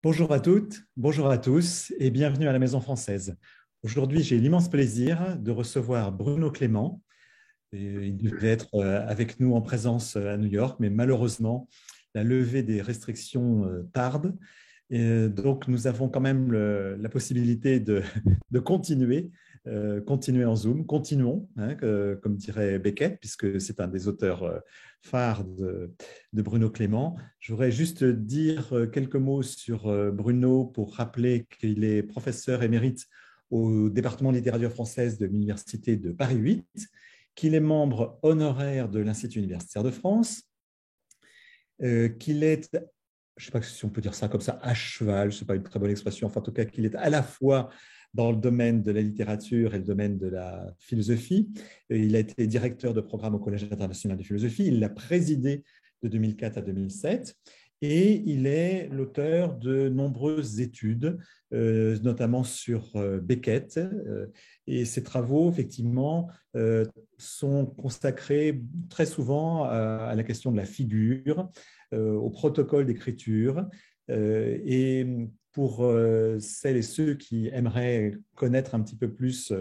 Bonjour à toutes, bonjour à tous et bienvenue à la Maison Française. Aujourd'hui, j'ai l'immense plaisir de recevoir Bruno Clément. Il devait être avec nous en présence à New York, mais malheureusement, la levée des restrictions tarde. Et donc, nous avons quand même la possibilité de continuer, continuer en Zoom. Continuons, hein, comme dirait Beckett, puisque c'est un des auteurs phares de Bruno Clément. Je voudrais juste dire quelques mots sur Bruno pour rappeler qu'il est professeur émérite au département de littérature française de l'Université de Paris 8, qu'il est membre honoraire de l'Institut universitaire de France, qu'il est, je ne sais pas si on peut dire ça comme ça, à cheval, ce n'est pas une très bonne expression, enfin en tout cas qu'il est à la fois dans le domaine de la littérature et le domaine de la philosophie. Il a été directeur de programme au Collège international de philosophie, il l'a présidé de 2004 à 2007 et il est l'auteur de nombreuses études, notamment sur Beckett. Et ses travaux, effectivement, sont consacrés très souvent à la question de la figure, au protocole d'écriture. Et pour celles et ceux qui aimeraient connaître un petit peu plus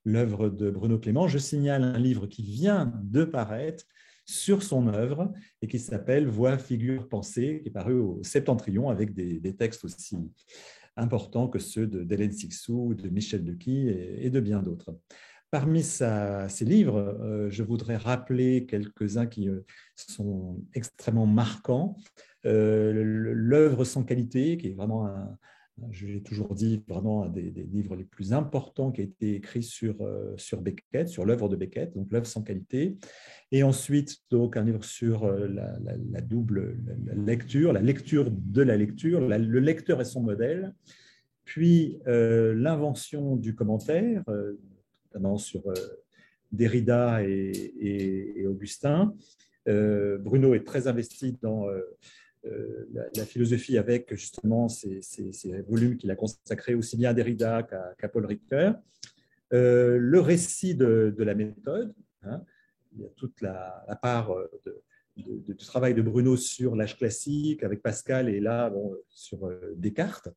l'œuvre de Bruno Clément, je signale un livre qui vient de paraître sur son œuvre et qui s'appelle Voix, figure, pensée, qui est paru au Septentrion avec des textes aussi importants que ceux d'Hélène Cixous, de Michel Lecky et de bien d'autres. Parmi ces livres, je voudrais rappeler quelques-uns qui sont extrêmement marquants. L'œuvre sans qualité, qui est vraiment, je l'ai toujours dit, vraiment un des livres les plus importants qui a été écrit sur Beckett, sur l'œuvre de Beckett, donc l'œuvre sans qualité. Et ensuite, donc, un livre sur la double lecture, la lecture de la lecture, le lecteur et son modèle. Puis, l'invention du commentaire, notamment sur Derrida et Augustin. Bruno est très investi dans la philosophie avec justement ces volumes qu'il a consacrés aussi bien à Derrida qu'à Paul Ricoeur. Le récit de la méthode, hein, il y a toute la part du travail de Bruno sur l'âge classique avec Pascal et là sur Descartes.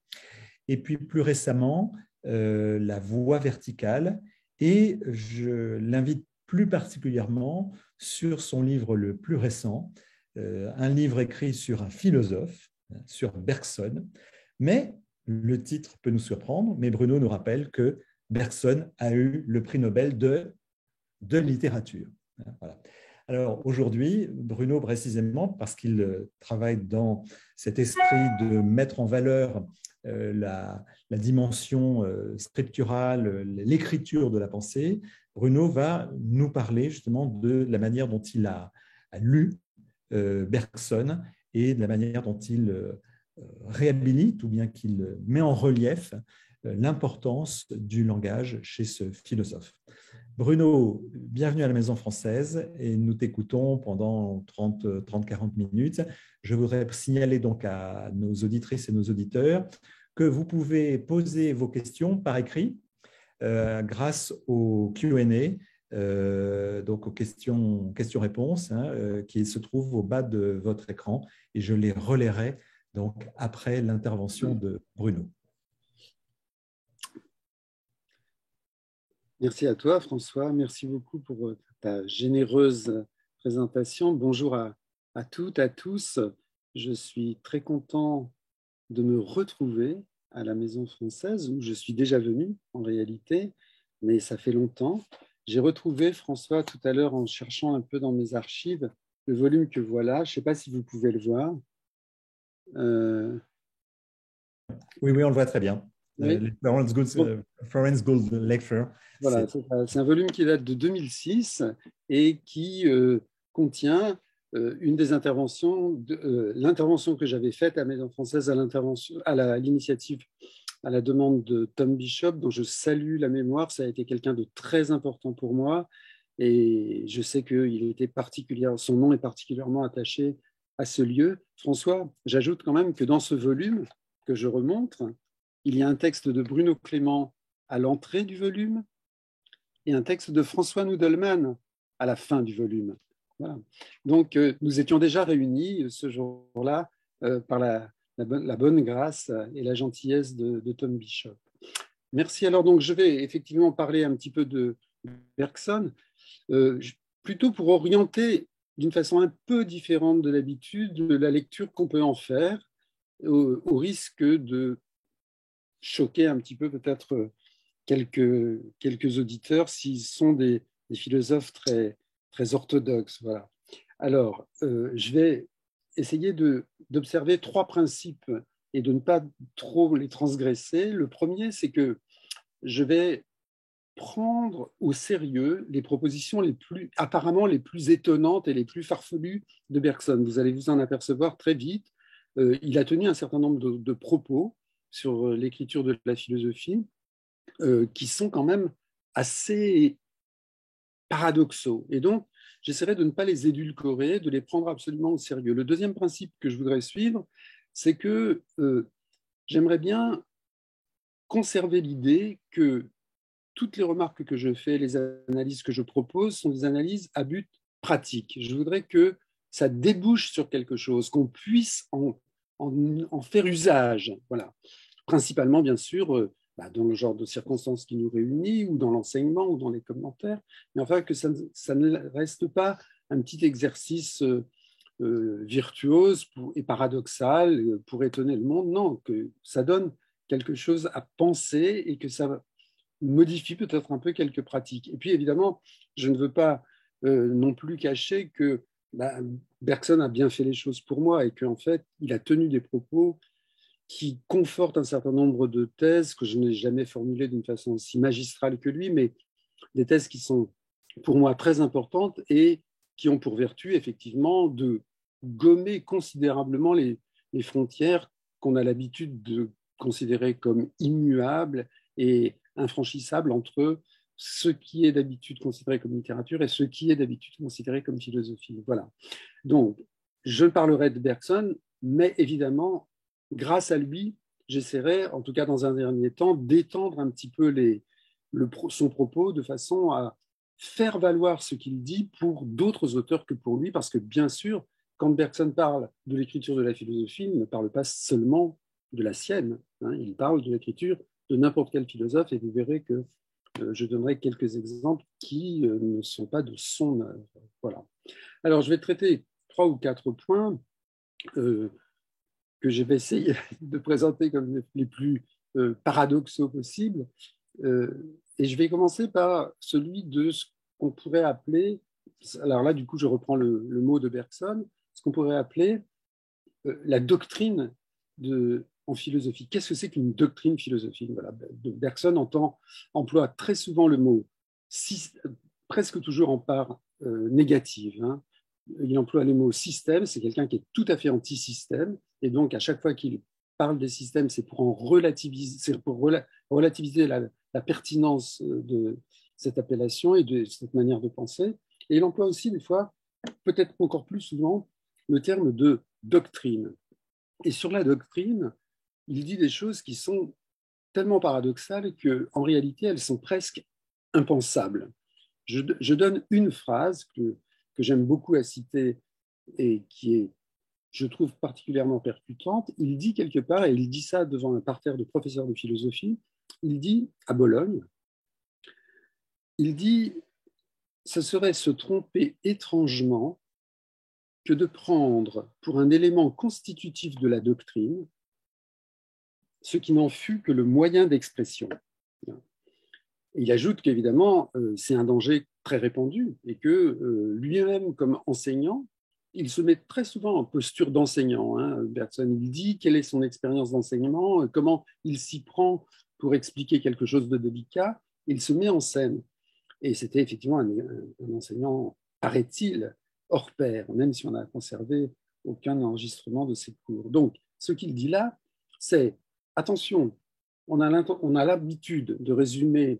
Et puis plus récemment, la voie verticale. Et je l'invite plus particulièrement sur son livre le plus récent, un livre écrit sur un philosophe, sur Bergson. Mais le titre peut nous surprendre, mais Bruno nous rappelle que Bergson a eu le prix Nobel de littérature. Voilà. Alors aujourd'hui, Bruno, précisément, parce qu'il travaille dans cet esprit de mettre en valeur la dimension scripturale, l'écriture de la pensée, Bruno va nous parler justement de la manière dont il a lu Bergson et de la manière dont il réhabilite ou bien qu'il met en relief l'importance du langage chez ce philosophe. Bruno, bienvenue à la Maison Française et nous t'écoutons pendant 30-40 minutes. Je voudrais signaler donc à nos auditrices et nos auditeurs que vous pouvez poser vos questions par écrit grâce au Q&A, donc aux questions-réponses qui se trouvent au bas de votre écran et je les relayerai donc après l'intervention de Bruno. Merci à toi, François. Merci beaucoup pour ta généreuse présentation. Bonjour à toutes, à tous. Je suis très content de me retrouver à la Maison Française, où je suis déjà venu en réalité, mais ça fait longtemps. J'ai retrouvé, François, tout à l'heure, en cherchant un peu dans mes archives, le volume que voilà. Je ne sais pas si vous pouvez le voir. Oui, on le voit très bien. Oui. Florence Gould Lecture. Voilà, c'est un volume qui date de 2006 et qui contient une des interventions, l'intervention que j'avais faite à Maison Française à l'initiative, à la demande de Tom Bishop, dont je salue la mémoire. Ça a été quelqu'un de très important pour moi et je sais que son nom est particulièrement attaché à ce lieu. François, j'ajoute quand même que dans ce volume que je remontre, il y a un texte de Bruno Clément à l'entrée du volume et un texte de François Nudelman à la fin du volume. Voilà. Donc, nous étions déjà réunis ce jour-là par la bonne grâce et la gentillesse de Tom Bishop. Merci. Alors, donc, je vais effectivement parler un petit peu de Bergson, plutôt pour orienter d'une façon un peu différente de l'habitude la lecture qu'on peut en faire, au risque de choquer un petit peu peut-être quelques auditeurs s'ils sont des philosophes très, très orthodoxes. Voilà. Alors, je vais essayer d'observer 3 principes et de ne pas trop les transgresser. Le premier, c'est que je vais prendre au sérieux les propositions apparemment les plus étonnantes et les plus farfelues de Bergson. Vous allez vous en apercevoir très vite. Il a tenu un certain nombre de propos sur l'écriture de la philosophie qui sont quand même assez paradoxaux. Et donc, j'essaierai de ne pas les édulcorer, de les prendre absolument au sérieux. Le deuxième principe que je voudrais suivre, c'est que j'aimerais bien conserver l'idée que toutes les remarques que je fais, les analyses que je propose sont des analyses à but pratique. Je voudrais que ça débouche sur quelque chose, qu'on puisse en faire usage. Voilà. Principalement, bien sûr, dans le genre de circonstances qui nous réunit, ou dans l'enseignement, ou dans les commentaires, mais enfin que ça ne reste pas un petit exercice virtuose et paradoxal pour étonner le monde. Non, que ça donne quelque chose à penser et que ça modifie peut-être un peu quelques pratiques. Et puis évidemment, je ne veux pas non plus cacher que Bergson a bien fait les choses pour moi et qu'en fait, il a tenu des propos qui confortent un certain nombre de thèses que je n'ai jamais formulées d'une façon aussi magistrale que lui, mais des thèses qui sont pour moi très importantes et qui ont pour vertu effectivement de gommer considérablement les frontières qu'on a l'habitude de considérer comme immuables et infranchissables entre ce qui est d'habitude considéré comme littérature et ce qui est d'habitude considéré comme philosophie. Voilà. Donc, je parlerai de Bergson, mais évidemment, grâce à lui, j'essaierai, en tout cas dans un dernier temps, d'étendre un petit peu son propos de façon à faire valoir ce qu'il dit pour d'autres auteurs que pour lui, parce que bien sûr, quand Bergson parle de l'écriture de la philosophie, il ne parle pas seulement de la sienne, hein, il parle de l'écriture de n'importe quel philosophe, et vous verrez que je donnerai quelques exemples qui ne sont pas de son œuvre. Voilà. Alors, je vais traiter 3 ou 4 points que je vais essayer de présenter comme les plus paradoxaux possibles. Et je vais commencer par celui de ce qu'on pourrait appeler, alors là, du coup, je reprends le mot de Bergson, ce qu'on pourrait appeler la doctrine en philosophie. Qu'est-ce que c'est qu'une doctrine philosophique? Voilà. Bergson emploie très souvent le mot, presque toujours en part négative. Hein. Il emploie le mot système, c'est quelqu'un qui est tout à fait anti-système, et donc à chaque fois qu'il parle des systèmes, c'est pour relativiser la pertinence de cette appellation et de cette manière de penser. Et il emploie aussi des fois, peut-être encore plus souvent, le terme de doctrine. Et sur la doctrine, il dit des choses qui sont tellement paradoxales qu'en réalité, elles sont presque impensables. Je donne une phrase que j'aime beaucoup à citer et qui est, je trouve, particulièrement percutante. Il dit quelque part, et il dit ça devant un parterre de professeurs de philosophie, il dit à Bologne, il dit « Ce serait se tromper étrangement que de prendre pour un élément constitutif de la doctrine ce qui n'en fut que le moyen d'expression. » Il ajoute qu'évidemment, c'est un danger très répandu et que lui-même, comme enseignant, il se met très souvent en posture d'enseignant. Hein. Bergson, il dit quelle est son expérience d'enseignement, comment il s'y prend pour expliquer quelque chose de délicat. Il se met en scène. Et c'était effectivement un enseignant, paraît-il, hors pair, même si on n'a conservé aucun enregistrement de ses cours. Donc, ce qu'il dit là, c'est, attention, on a l'habitude de résumer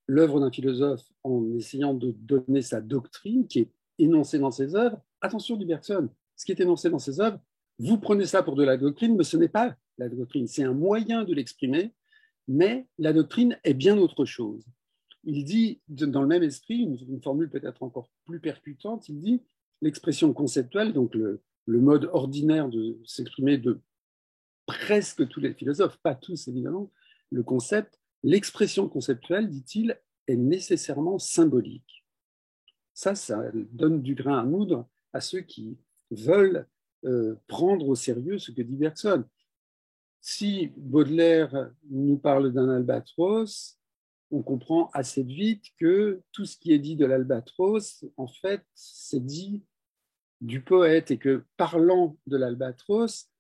l'œuvre d'un philosophe en essayant de donner sa doctrine qui est énoncée dans ses œuvres. Attention, dit Bergson, ce qui est énoncé dans ses œuvres, vous prenez ça pour de la doctrine, mais ce n'est pas la doctrine, c'est un moyen de l'exprimer, mais la doctrine est bien autre chose. Il dit, dans le même esprit, une formule peut-être encore plus percutante, il dit l'expression conceptuelle, donc le mode ordinaire de s'exprimer de presque tous les philosophes, pas tous évidemment, le concept, l'expression conceptuelle, dit-il, est nécessairement symbolique. Ça donne du grain à moudre à ceux qui veulent prendre au sérieux ce que dit Bergson. Si Baudelaire nous parle d'un albatros, on comprend assez vite que tout ce qui est dit de l'albatros, en fait, c'est dit du poète, et que parlant de l'albatros,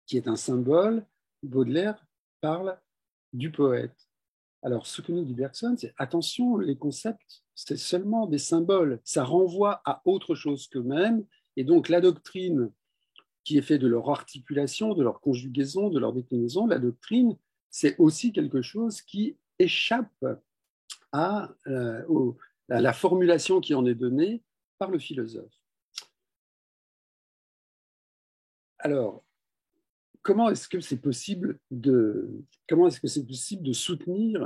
qui est un symbole, Baudelaire parle du poète. Alors, ce que nous dit Bergson, c'est attention, les concepts, c'est seulement des symboles. Ça renvoie à autre chose qu'eux-mêmes. Et donc, la doctrine qui est faite de leur articulation, de leur conjugaison, de leur déclinaison, la doctrine, c'est aussi quelque chose qui échappe à la formulation qui en est donnée par le philosophe. Alors, comment est-ce que c'est possible de soutenir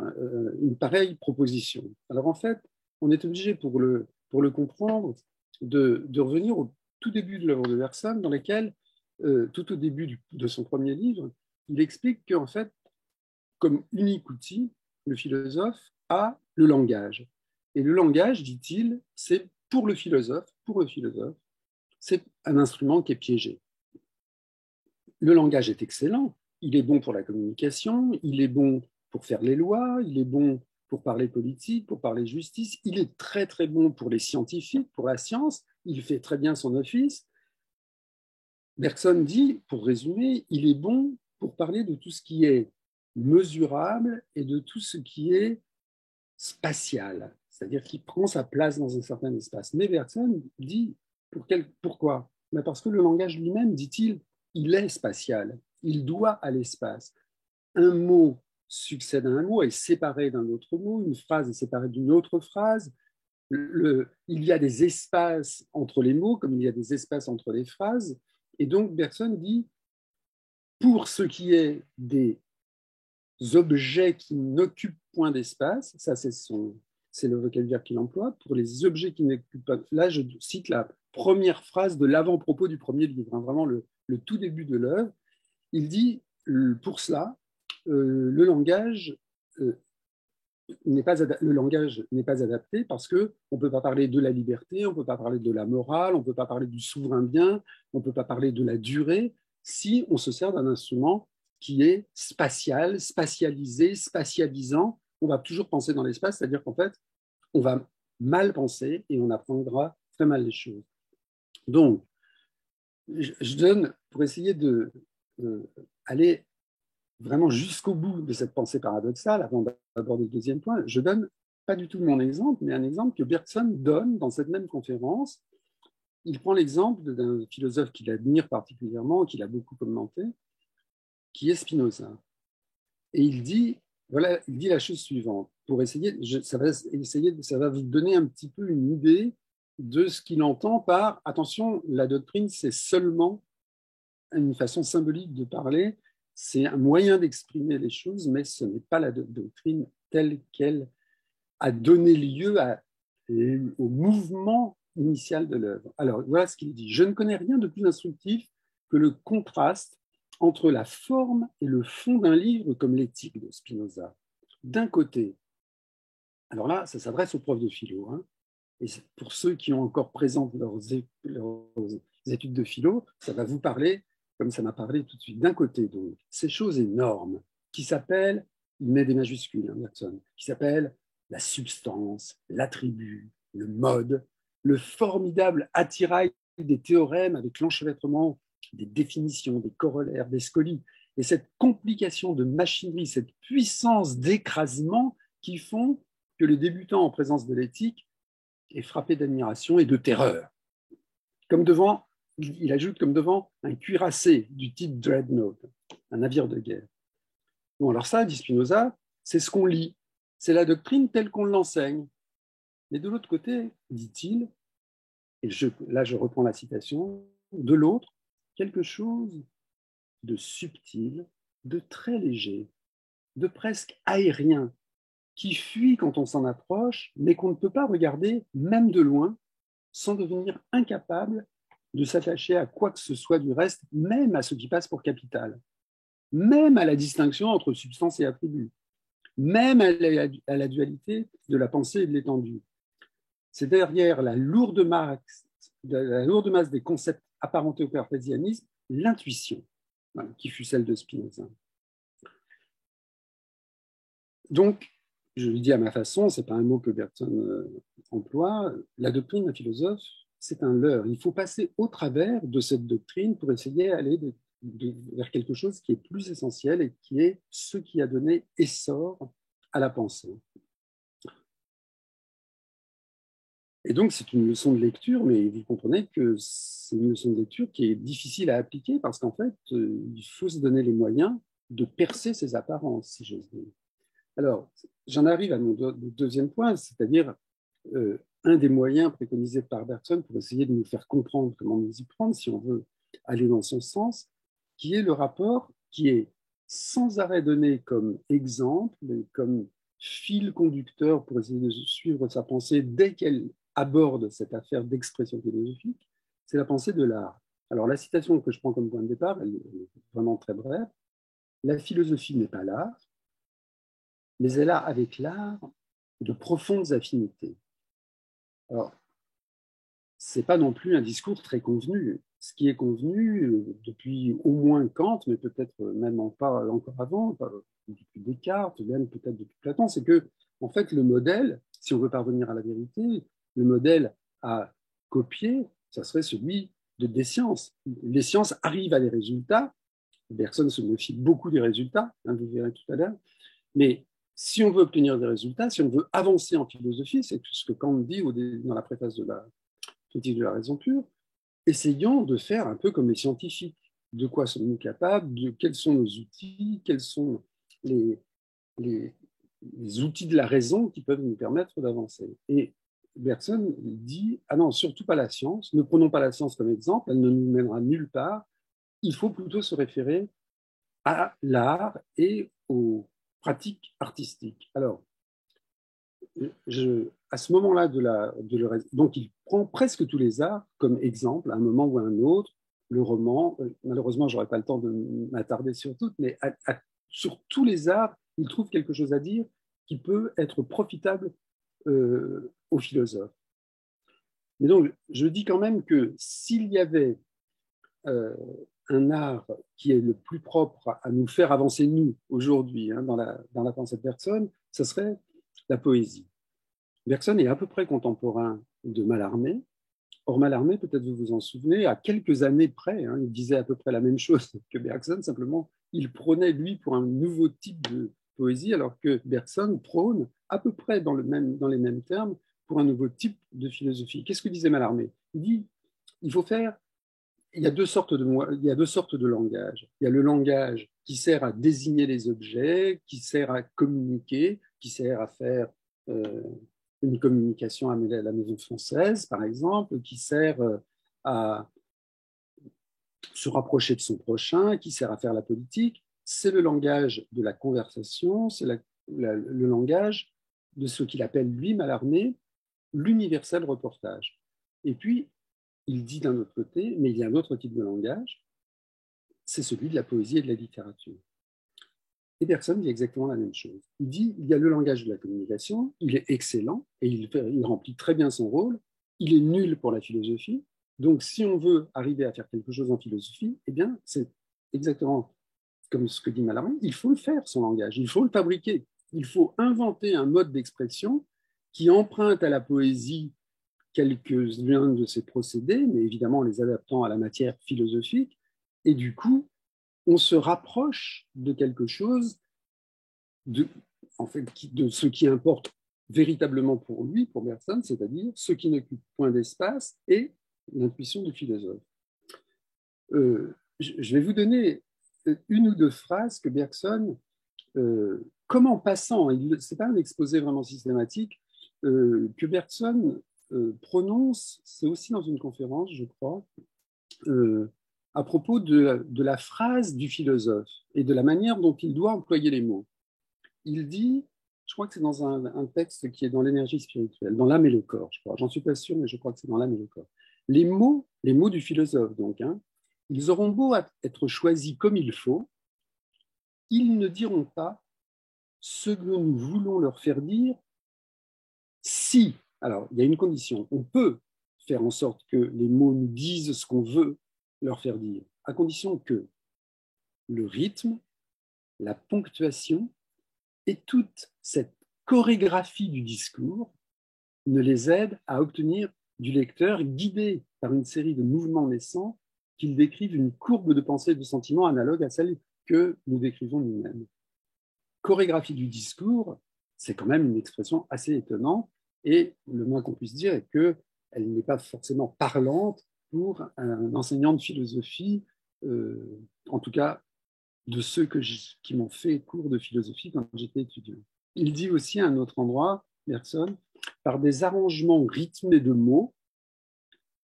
une pareille proposition? Alors en fait, on est obligé pour le comprendre de revenir au tout début de l'œuvre de Bergson, dans lequel, tout au début de son premier livre, il explique qu'en fait, comme unique outil, le philosophe a le langage. Et le langage, dit-il, c'est pour le philosophe, c'est un instrument qui est piégé. Le langage est excellent, il est bon pour la communication, il est bon pour faire les lois, il est bon pour parler politique, pour parler justice, il est très très bon pour les scientifiques, pour la science, il fait très bien son office. Bergson dit, pour résumer, il est bon pour parler de tout ce qui est mesurable et de tout ce qui est spatial, c'est-à-dire qui prend sa place dans un certain espace. Mais Bergson dit, pourquoi? Parce que le langage lui-même, dit-il, il est spatial, il doit à l'espace. Un mot succède à un mot, est séparé d'un autre mot, une phrase est séparée d'une autre phrase. Il y a des espaces entre les mots, comme il y a des espaces entre les phrases. Et donc, Bergson dit, pour ce qui est des objets qui n'occupent point d'espace, ça c'est le vocabulaire qu'il emploie, pour les objets qui n'occupent pas, là je cite la première phrase de l'avant-propos du premier livre, hein, vraiment le tout début de l'œuvre, il dit, pour cela, le langage n'est pas adapté parce qu'on ne peut pas parler de la liberté, on ne peut pas parler de la morale, on ne peut pas parler du souverain bien, on ne peut pas parler de la durée si on se sert d'un instrument qui est spatial, spatialisé, spatialisant. On va toujours penser dans l'espace, c'est-à-dire qu'en fait, on va mal penser et on apprendra très mal les choses. Donc, je donne, pour essayer d'aller vraiment jusqu'au bout de cette pensée paradoxale, avant d'aborder le deuxième point, je donne pas du tout mon exemple, mais un exemple que Bergson donne dans cette même conférence. Il prend l'exemple d'un philosophe qu'il admire particulièrement, qu'il a beaucoup commenté, qui est Spinoza. Et il dit la chose suivante, pour essayer, ça va vous donner un petit peu une idée de ce qu'il entend par, attention, la doctrine, c'est seulement une façon symbolique de parler, c'est un moyen d'exprimer les choses, mais ce n'est pas la doctrine telle qu'elle a donné lieu au mouvement initial de l'œuvre. Alors, voilà ce qu'il dit. Je ne connais rien de plus instructif que le contraste entre la forme et le fond d'un livre comme l'éthique de Spinoza. D'un côté, alors là, ça s'adresse aux profs de philo, hein, et pour ceux qui ont encore présent leurs études de philo, ça va vous parler, comme ça m'a parlé tout de suite. D'un côté, donc, ces choses énormes qui s'appellent, il met des majuscules, hein, Bergson, qui s'appellent la substance, l'attribut, le mode, le formidable attirail des théorèmes avec l'enchevêtrement des définitions, des corollaires, des scolies, et cette complication de machinerie, cette puissance d'écrasement qui font que le débutant en présence de l'éthique est frappé d'admiration et de terreur. Comme devant, il ajoute, comme devant un cuirassé du type Dreadnought, un navire de guerre. Bon, alors ça, dit Spinoza, c'est ce qu'on lit, c'est la doctrine telle qu'on l'enseigne. Mais de l'autre côté, dit-il, et là je reprends la citation, de l'autre, quelque chose de subtil, de très léger, de presque aérien, qui fuit quand on s'en approche, mais qu'on ne peut pas regarder, même de loin, sans devenir incapable de s'attacher à quoi que ce soit du reste, même à ce qui passe pour capital, même à la distinction entre substance et attribut, même à la dualité de la pensée et de l'étendue. C'est derrière la lourde masse des concepts apparentés au cartésianisme, l'intuition, voilà, qui fut celle de Spinoza. Donc, je le dis à ma façon, ce n'est pas un mot que Bergson emploie, la doctrine d'un philosophe, c'est un leurre. Il faut passer au travers de cette doctrine pour essayer d'aller vers quelque chose qui est plus essentiel et qui est ce qui a donné essor à la pensée. Et donc, c'est une leçon de lecture, mais vous comprenez que c'est une leçon de lecture qui est difficile à appliquer parce qu'en fait, il faut se donner les moyens de percer ses apparences, si j'ose dire. Alors, j'en arrive à mon deuxième point, c'est-à-dire un des moyens préconisés par Bergson pour essayer de nous faire comprendre comment nous y prendre, si on veut aller dans son sens, qui est le rapport qui est sans arrêt donné comme exemple, comme fil conducteur pour essayer de suivre sa pensée dès qu'elle aborde cette affaire d'expression philosophique, c'est la pensée de l'art. Alors, la citation que je prends comme point de départ, elle est vraiment très brève. La philosophie n'est pas l'art, mais elle a avec l'art de profondes affinités. Alors, ce n'est pas non plus un discours très convenu. Ce qui est convenu depuis au moins Kant, mais peut-être même pas encore avant, depuis Descartes, même peut-être depuis Platon, c'est que, en fait, le modèle, si on veut parvenir à la vérité, le modèle à copier, ça serait celui des sciences. Les sciences arrivent à des résultats. Bergson se méfie beaucoup des résultats, hein, vous verrez tout à l'heure. Mais si on veut obtenir des résultats, si on veut avancer en philosophie, c'est tout ce que Kant dit dans la préface de la critique de la raison pure, essayons de faire un peu comme les scientifiques. De quoi sommes-nous capables, quels sont nos outils, quels sont les outils de la raison qui peuvent nous permettre d'avancer. Et Bergson dit, ah non, surtout pas la science, ne prenons pas la science comme exemple, elle ne nous mènera nulle part, il faut plutôt se référer à l'art et aux pratiques artistiques. Alors, à ce moment-là donc il prend presque tous les arts comme exemple, à un moment ou à un autre, le roman, malheureusement, je n'aurai pas le temps de m'attarder sur toutes, mais sur tous les arts, il trouve quelque chose à dire qui peut être profitable aux philosophes. Mais donc, je dis quand même que s'il y avait un art qui est le plus propre à nous faire avancer, nous, aujourd'hui, hein, dans la pensée de Bergson, ce serait la poésie. Bergson est à peu près contemporain de Mallarmé. Or, Mallarmé, peut-être vous vous en souvenez, à quelques années près, hein, il disait à peu près la même chose que Bergson, simplement, il prônait, lui, pour un nouveau type de poésie, alors que Bergson prône à peu près dans les mêmes termes pour un nouveau type de philosophie. Qu'est-ce que disait Mallarmé? Il dit, il faut faire il y a deux sortes de langage. Il y a le langage qui sert à désigner les objets, qui sert à communiquer, qui sert à faire une communication à la Maison française, par exemple, qui sert à se rapprocher de son prochain, qui sert à faire la politique. C'est le langage de la conversation, c'est le langage de ce qu'il appelle, lui, Mallarmé, l'universel reportage. Et puis, il dit d'un autre côté, mais il y a un autre type de langage, c'est celui de la poésie et de la littérature. Et Bergson dit exactement la même chose. Il dit, il y a le langage de la communication, il est excellent et il remplit très bien son rôle, il est nul pour la philosophie, donc si on veut arriver à faire quelque chose en philosophie, eh bien, c'est exactement comme ce que dit Mallarmé, il faut le faire, son langage, il faut le fabriquer, il faut inventer un mode d'expression qui emprunte à la poésie quelques-uns de ces procédés, mais évidemment en les adaptant à la matière philosophique, et du coup, on se rapproche de quelque chose de ce qui importe véritablement pour lui, pour Bergson, c'est-à-dire ce qui n'occupe point d'espace et l'intuition du philosophe. Je vais vous donner une ou deux phrases que Bergson, comme en passant, ce n'est pas un exposé vraiment systématique, que Bergson prononce, c'est aussi dans une conférence, je crois, à propos de la phrase du philosophe et de la manière dont il doit employer les mots. Il dit, je crois que c'est dans un texte qui est dans l'énergie spirituelle, dans l'âme et le corps, je crois. J'en suis pas sûr, mais je crois que c'est dans l'âme et le corps. Les mots du philosophe, donc, hein, ils auront beau être choisis comme il faut, ils ne diront pas ce que nous voulons leur faire dire si, alors il y a une condition, on peut faire en sorte que les mots nous disent ce qu'on veut leur faire dire, à condition que le rythme, la ponctuation et toute cette chorégraphie du discours ne les aide à obtenir du lecteur, guidé par une série de mouvements naissants, qu'il décrive une courbe de pensée et de sentiment analogue à celle que nous décrivons nous-mêmes. Chorégraphie du discours, c'est quand même une expression assez étonnante, et le moins qu'on puisse dire est qu'elle n'est pas forcément parlante pour un enseignant de philosophie, en tout cas de ceux qui m'ont fait cours de philosophie quand j'étais étudiant. Il dit aussi à un autre endroit, Bergson, par des arrangements rythmés de mots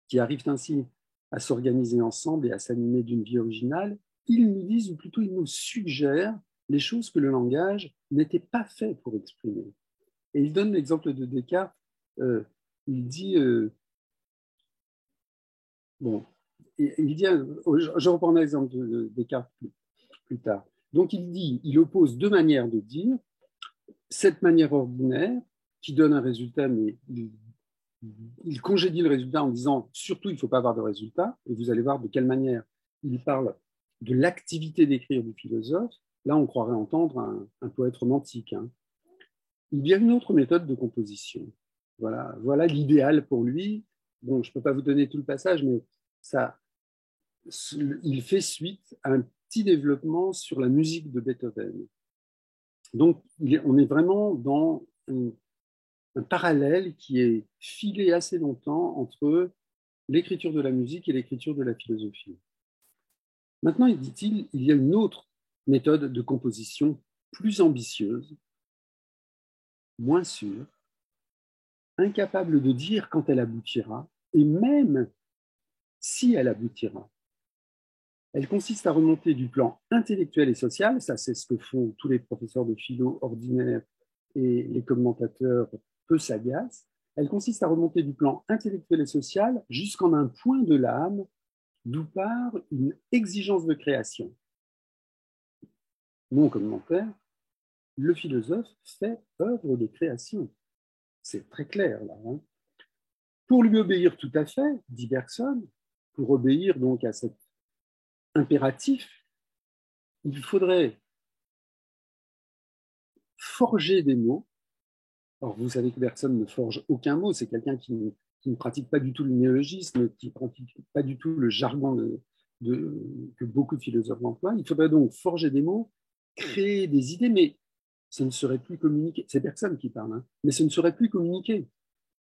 qui arrivent ainsi à s'organiser ensemble et à s'animer d'une vie originale, ils nous disent, ou plutôt ils nous suggèrent, les choses que le langage n'était pas fait pour exprimer. Et il donne l'exemple de Descartes. Il dit, je reprends l'exemple de Descartes plus tard. Donc il oppose deux manières de dire. Cette manière ordinaire qui donne un résultat, mais il congédie le résultat en disant surtout il ne faut pas avoir de résultat, et vous allez voir de quelle manière il parle de l'activité d'écrire du philosophe. Là, on croirait entendre un poète romantique. Hein. Il y a une autre méthode de composition. Voilà l'idéal pour lui. Bon, je ne peux pas vous donner tout le passage, mais il fait suite à un petit développement sur la musique de Beethoven. Donc, on est vraiment dans un parallèle qui est filé assez longtemps entre l'écriture de la musique et l'écriture de la philosophie. Maintenant, dit-il, il y a une autre méthode de composition plus ambitieuse, moins sûre, incapable de dire quand elle aboutira, et même si elle aboutira. Elle consiste à remonter du plan intellectuel et social, ça c'est ce que font tous les professeurs de philo ordinaires et les commentateurs peu sagaces. Elle consiste à remonter du plan intellectuel et social jusqu'en un point de l'âme d'où part une exigence de création. Mon commentaire, le philosophe fait œuvre de création. C'est très clair là. Hein. Pour lui obéir tout à fait, dit Bergson, pour obéir donc à cet impératif, il faudrait forger des mots. Alors, vous savez que Bergson ne forge aucun mot, c'est quelqu'un qui ne pratique pas du tout le néologisme, qui ne pratique pas du tout le jargon que beaucoup de philosophes emploient. Il faudrait donc forger des mots, créer des idées, mais ce ne serait plus communiqué. C'est Bergson qui parle, hein, mais ce ne serait plus communiqué,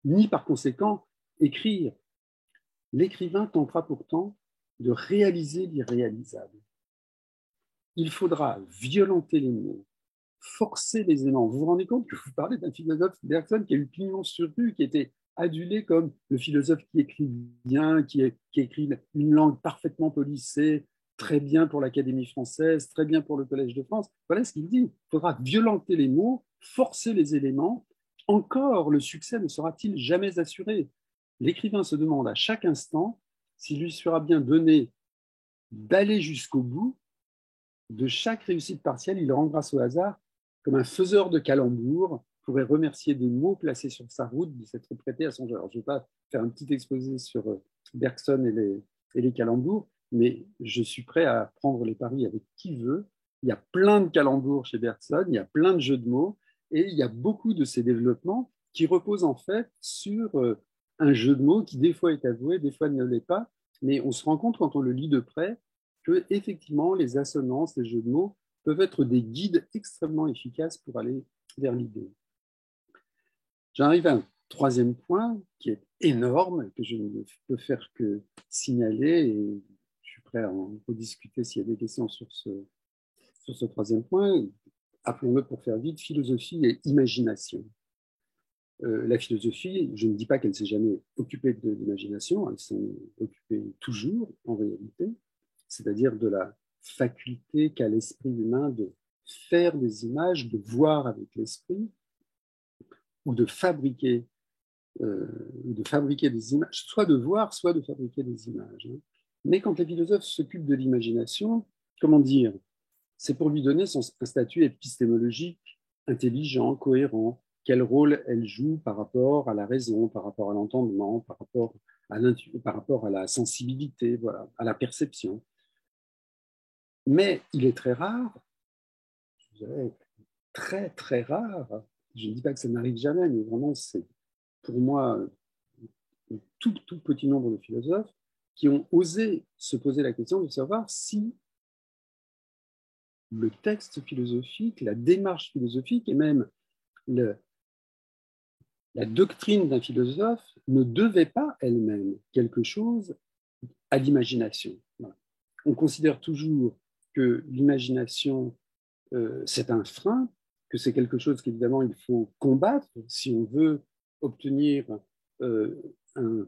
ni par conséquent écrire. L'écrivain tentera pourtant de réaliser l'irréalisable. Il faudra violenter les mots, forcer les éléments. Vous vous rendez compte que vous parlez d'un philosophe, Bergson, qui a eu pignon sur rue, qui était adulé comme le philosophe qui écrit bien, qui écrit une langue parfaitement policée, très bien pour l'Académie française, très bien pour le Collège de France. Voilà ce qu'il dit. Il faudra violenter les mots, forcer les éléments. Encore, le succès ne sera-t-il jamais assuré? L'écrivain se demande à chaque instant s'il lui sera bien donné d'aller jusqu'au bout. De chaque réussite partielle, il rend grâce au hasard, comme un faiseur de calembours pourrait remercier des mots placés sur sa route de s'être prêté à son jeu. Alors, je ne vais pas faire un petit exposé sur Bergson et les calembours, mais je suis prêt à prendre les paris avec qui veut. Il y a plein de calembours chez Bergson, il y a plein de jeux de mots, et il y a beaucoup de ces développements qui reposent en fait sur un jeu de mots qui des fois est avoué, des fois ne l'est pas, mais on se rend compte quand on le lit de près que effectivement les assonances, les jeux de mots peuvent être des guides extrêmement efficaces pour aller vers l'idée. J'arrive à un troisième point qui est énorme, que je ne peux faire que signaler, et je suis prêt à en rediscuter s'il y a des questions sur ce troisième point. Appelons-le pour faire vite, philosophie et imagination. La philosophie, je ne dis pas qu'elle ne s'est jamais occupée de l'imagination, elle s'en est occupée toujours en réalité, c'est-à-dire de la faculté qu'a l'esprit humain de faire des images, de voir avec l'esprit, ou de fabriquer de fabriquer des images, soit de voir, soit de fabriquer des images. Mais quand les philosophes s'occupent de l'imagination, comment dire, c'est pour lui donner un statut épistémologique intelligent, cohérent. Quel rôle elle joue par rapport à la raison, par rapport à l'entendement, par rapport à la sensibilité, voilà, à la perception. Mais il est très rare, je dirais très très rare, je ne dis pas que ça n'arrive jamais, mais vraiment c'est pour moi un tout petit nombre de philosophes qui ont osé se poser la question de savoir si le texte philosophique, la démarche philosophique et même la doctrine d'un philosophe ne devait pas elle-même quelque chose à l'imagination. Voilà. On considère toujours que l'imagination, c'est un frein, que c'est quelque chose qu'évidemment il faut combattre si on veut obtenir un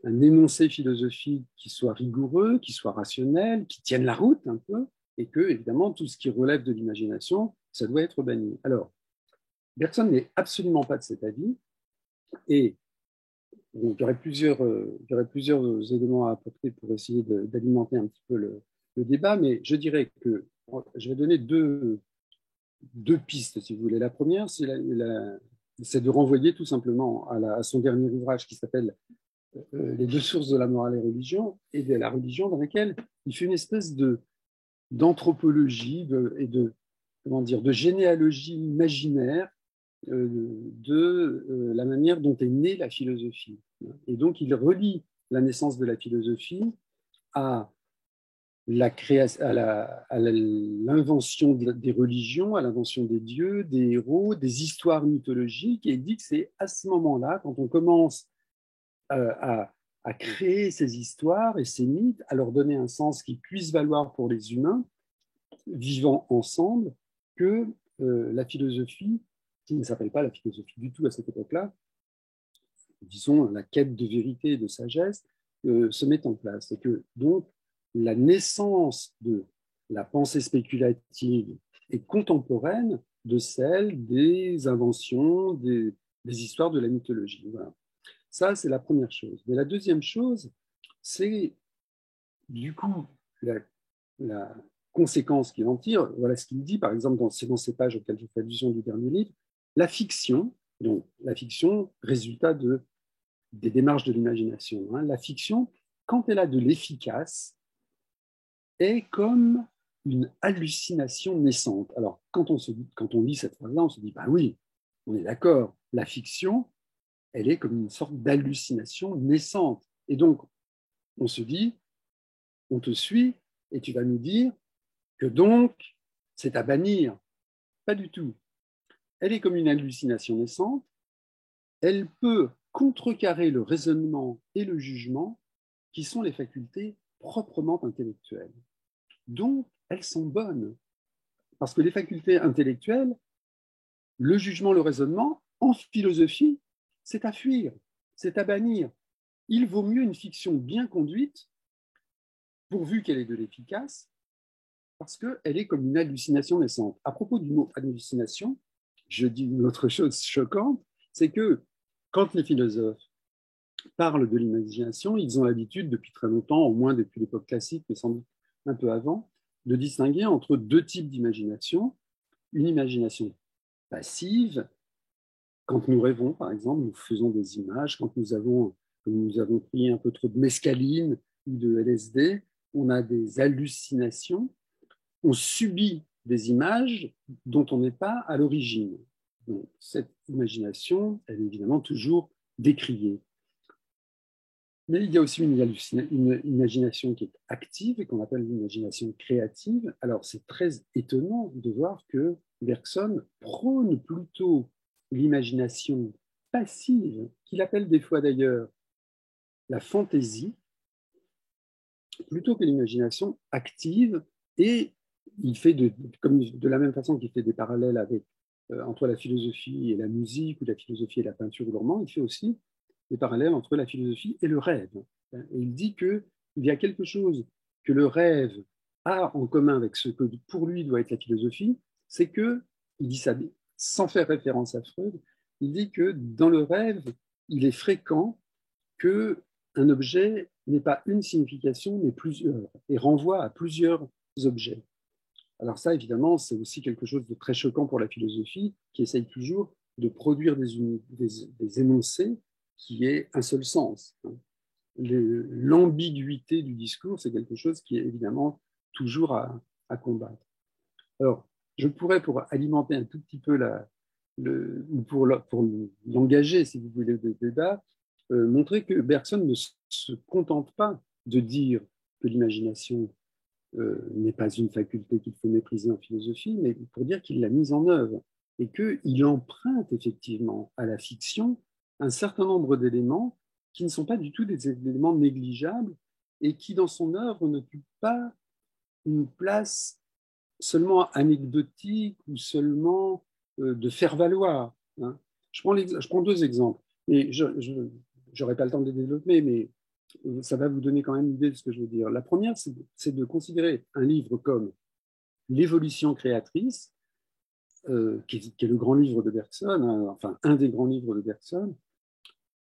énoncé philosophique qui soit rigoureux, qui soit rationnel, qui tienne la route un peu, et que, évidemment, tout ce qui relève de l'imagination, ça doit être banni. Alors, Bergson n'est absolument pas de cet avis, et donc, il y aurait plusieurs éléments à apporter pour essayer d'alimenter un petit peu le débat, mais je dirais que je vais donner deux pistes, si vous voulez. La première, c'est de renvoyer tout simplement à son dernier ouvrage qui s'appelle Les deux sources de la morale et de la religion, dans laquelle il fait une espèce d'anthropologie et de généalogie imaginaire de la manière dont est née la philosophie. Et donc, il relie la naissance de la philosophie à l'invention des religions, à l'invention des dieux, des héros, des histoires mythologiques. Et il dit que c'est à ce moment-là, quand on commence à créer ces histoires et ces mythes, à leur donner un sens qui puisse valoir pour les humains vivant ensemble, que la philosophie, qui ne s'appelle pas la philosophie du tout à cette époque-là, disons la quête de vérité et de sagesse, se met en place. Et que donc la naissance de la pensée spéculative est contemporaine de celle des inventions, des histoires de la mythologie. Voilà. Ça, c'est la première chose. Mais la deuxième chose, c'est du coup la conséquence qu'il en tire. Voilà ce qu'il dit, par exemple, dans ces pages auxquelles je fais allusion du dernier livre. La fiction, donc la fiction, résultat des démarches de l'imagination. La fiction, quand elle a de l'efficace, est comme une hallucination naissante. Alors, quand on lit cette phrase-là, on se dit, bah oui, on est d'accord, la fiction, elle est comme une sorte d'hallucination naissante. Et donc, on se dit, on te suit et tu vas nous dire que donc, c'est à bannir. Pas du tout. Elle est comme une hallucination naissante. Elle peut contrecarrer le raisonnement et le jugement, qui sont les facultés proprement intellectuelles. Donc, elles sont bonnes. Parce que les facultés intellectuelles, le jugement, le raisonnement, en philosophie, c'est à fuir, c'est à bannir. Il vaut mieux une fiction bien conduite, pourvu qu'elle ait de l'efficace, parce qu'elle est comme une hallucination naissante. À propos du mot hallucination, je dis une autre chose choquante, c'est que quand les philosophes parlent de l'imagination, ils ont l'habitude depuis très longtemps, au moins depuis l'époque classique, mais sans doute un peu avant, de distinguer entre deux types d'imagination. Une imagination passive, quand nous rêvons, par exemple, nous faisons des images, quand nous avons pris un peu trop de mescaline ou de LSD, on a des hallucinations, on subit des images dont on n'est pas à l'origine. Donc, cette imagination, elle est évidemment toujours décriée. Mais il y a aussi une imagination qui est active et qu'on appelle l'imagination créative. Alors, c'est très étonnant de voir que Bergson prône plutôt l'imagination passive, qu'il appelle des fois d'ailleurs la fantaisie, plutôt que l'imagination active. Et il fait de la même façon qu'il fait des parallèles entre la philosophie et la musique, ou la philosophie et la peinture ou le roman, il fait aussi des parallèles entre la philosophie et le rêve. Et il dit qu'il y a quelque chose que le rêve a en commun avec ce que pour lui doit être la philosophie, c'est que, il dit ça sans faire référence à Freud, il dit que dans le rêve, il est fréquent qu'un objet n'ait pas une signification, mais plusieurs, et renvoie à plusieurs objets. Alors ça, évidemment, c'est aussi quelque chose de très choquant pour la philosophie, qui essaye toujours de produire des énoncés qui aient un seul sens. L'ambiguïté du discours, c'est quelque chose qui est évidemment toujours à combattre. Alors, je pourrais, pour alimenter un tout petit peu pour l'engager, si vous voulez, le débat, montrer que Bergson ne se contente pas de dire que l'imagination n'est pas une faculté qu'il faut mépriser en philosophie, mais pour dire qu'il l'a mise en œuvre et qu'il emprunte effectivement à la fiction un certain nombre d'éléments qui ne sont pas du tout des éléments négligeables et qui, dans son œuvre, n'occupent pas une place seulement anecdotique ou seulement de faire valoir. Hein. Je prends deux exemples. Et je n'aurai pas le temps de les développer, mais ça va vous donner quand même une idée de ce que je veux dire. La première, c'est de considérer un livre comme L'évolution créatrice, qui est le grand livre de Bergson, hein, enfin un des grands livres de Bergson,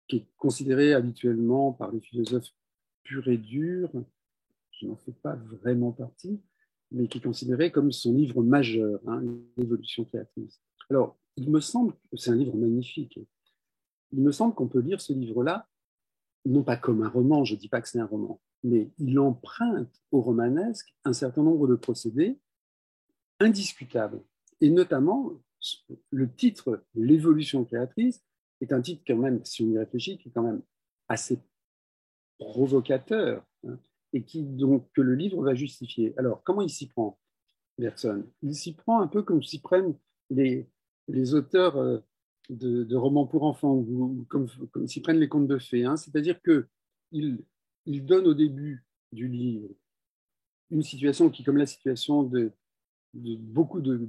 qui est considéré habituellement par les philosophes purs et durs, je n'en fais pas vraiment partie, mais qui est considéré comme son livre majeur, hein, L'évolution créatrice. Alors, il me semble que c'est un livre magnifique. Il me semble qu'on peut lire ce livre-là, non pas comme un roman, je ne dis pas que c'est un roman, mais il emprunte au romanesque un certain nombre de procédés indiscutables. Et notamment, le titre « L'évolution créatrice » est un titre quand même, si on y réfléchit, qui est quand même assez provocateur, hein, et que le livre va justifier. Alors, comment il s'y prend, Bergson? Il s'y prend un peu comme s'y prennent les auteurs de romans pour enfants, ou comme s'y prennent les contes de fées. Hein. C'est-à-dire qu'il donne au début du livre une situation qui, comme la situation de beaucoup de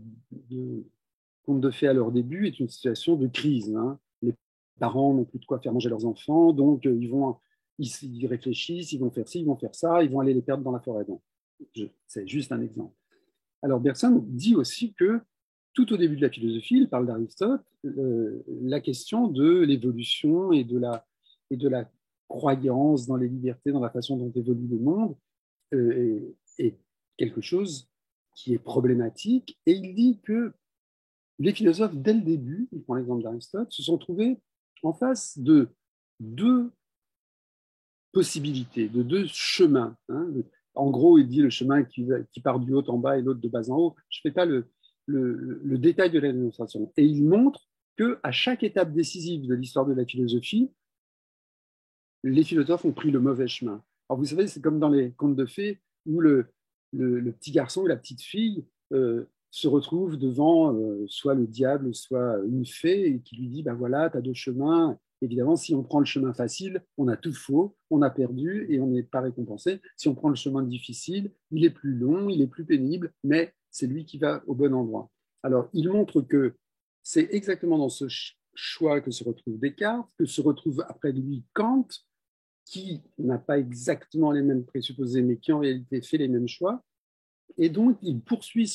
contes de fées à leur début, est une situation de crise. Hein. Les parents n'ont plus de quoi faire manger leurs enfants, donc ils réfléchissent, ils vont faire ci, ils vont faire ça, ils vont aller les perdre dans la forêt. C'est juste un exemple. Alors Bergson dit aussi que tout au début de la philosophie, il parle d'Aristote, la question de l'évolution et de la croyance dans les libertés, dans la façon dont évolue le monde, est quelque chose qui est problématique. Et il dit que les philosophes, dès le début, il prend l'exemple d'Aristote, se sont trouvés en face de deux possibilités, de deux chemins. Hein. En gros, il dit le chemin qui part du haut en bas et l'autre de bas en haut. Je ne fais pas le détail de la démonstration. Et il montre qu'à chaque étape décisive de l'histoire de la philosophie, les philosophes ont pris le mauvais chemin. Alors vous savez, c'est comme dans les contes de fées où le petit garçon ou la petite fille se retrouve devant soit le diable, soit une fée, et qui lui dit, ben voilà, tu as deux chemins. Évidemment, si on prend le chemin facile, on a tout faux, on a perdu et on n'est pas récompensé. Si on prend le chemin difficile, il est plus long, il est plus pénible, mais c'est lui qui va au bon endroit. Alors, il montre que c'est exactement dans ce choix que se retrouve Descartes, que se retrouve après lui Kant, qui n'a pas exactement les mêmes présupposés, mais qui en réalité fait les mêmes choix. Et donc, il poursuit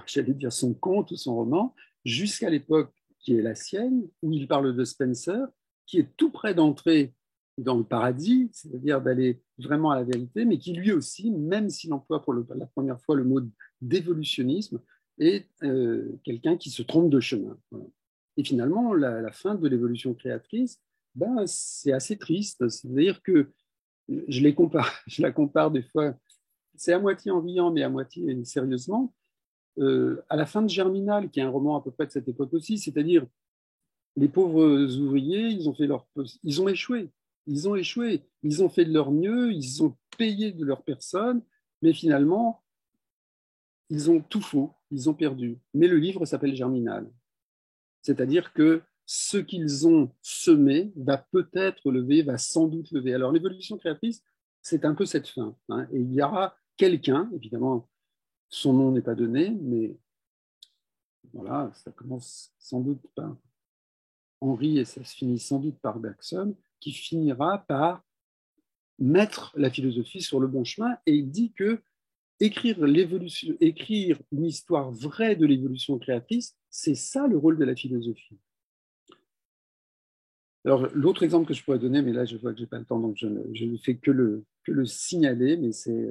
j'allais dire son conte ou son roman jusqu'à l'époque qui est la sienne, où il parle de Spencer, qui est tout près d'entrer dans le paradis, c'est-à-dire d'aller vraiment à la vérité, mais qui lui aussi, même s'il emploie pour la première fois le mot d'évolutionnisme, est quelqu'un qui se trompe de chemin. Voilà. Et finalement, la fin de l'évolution créatrice, ben, c'est assez triste. C'est-à-dire que je la compare des fois, c'est à moitié en riant, mais à moitié sérieusement, à la fin de Germinal, qui est un roman à peu près de cette époque aussi, c'est-à-dire les pauvres ouvriers, ils ont échoué. Ils ont échoué. Ils ont fait de leur mieux, ils ont payé de leur personne, mais finalement, ils ont tout faux, ils ont perdu. Mais le livre s'appelle Germinal. C'est-à-dire que ce qu'ils ont semé va peut-être lever, va sans doute lever. Alors l'évolution créatrice, c'est un peu cette fin. Hein, et il y aura quelqu'un, évidemment, son nom n'est pas donné, mais voilà, ça commence sans doute par Henri et ça se finit sans doute par Bergson, qui finira par mettre la philosophie sur le bon chemin. Et il dit que écrire une histoire vraie de l'évolution créatrice, c'est ça le rôle de la philosophie. Alors, l'autre exemple que je pourrais donner, mais là, je vois que je n'ai pas le temps, donc je ne fais que le signaler, mais c'est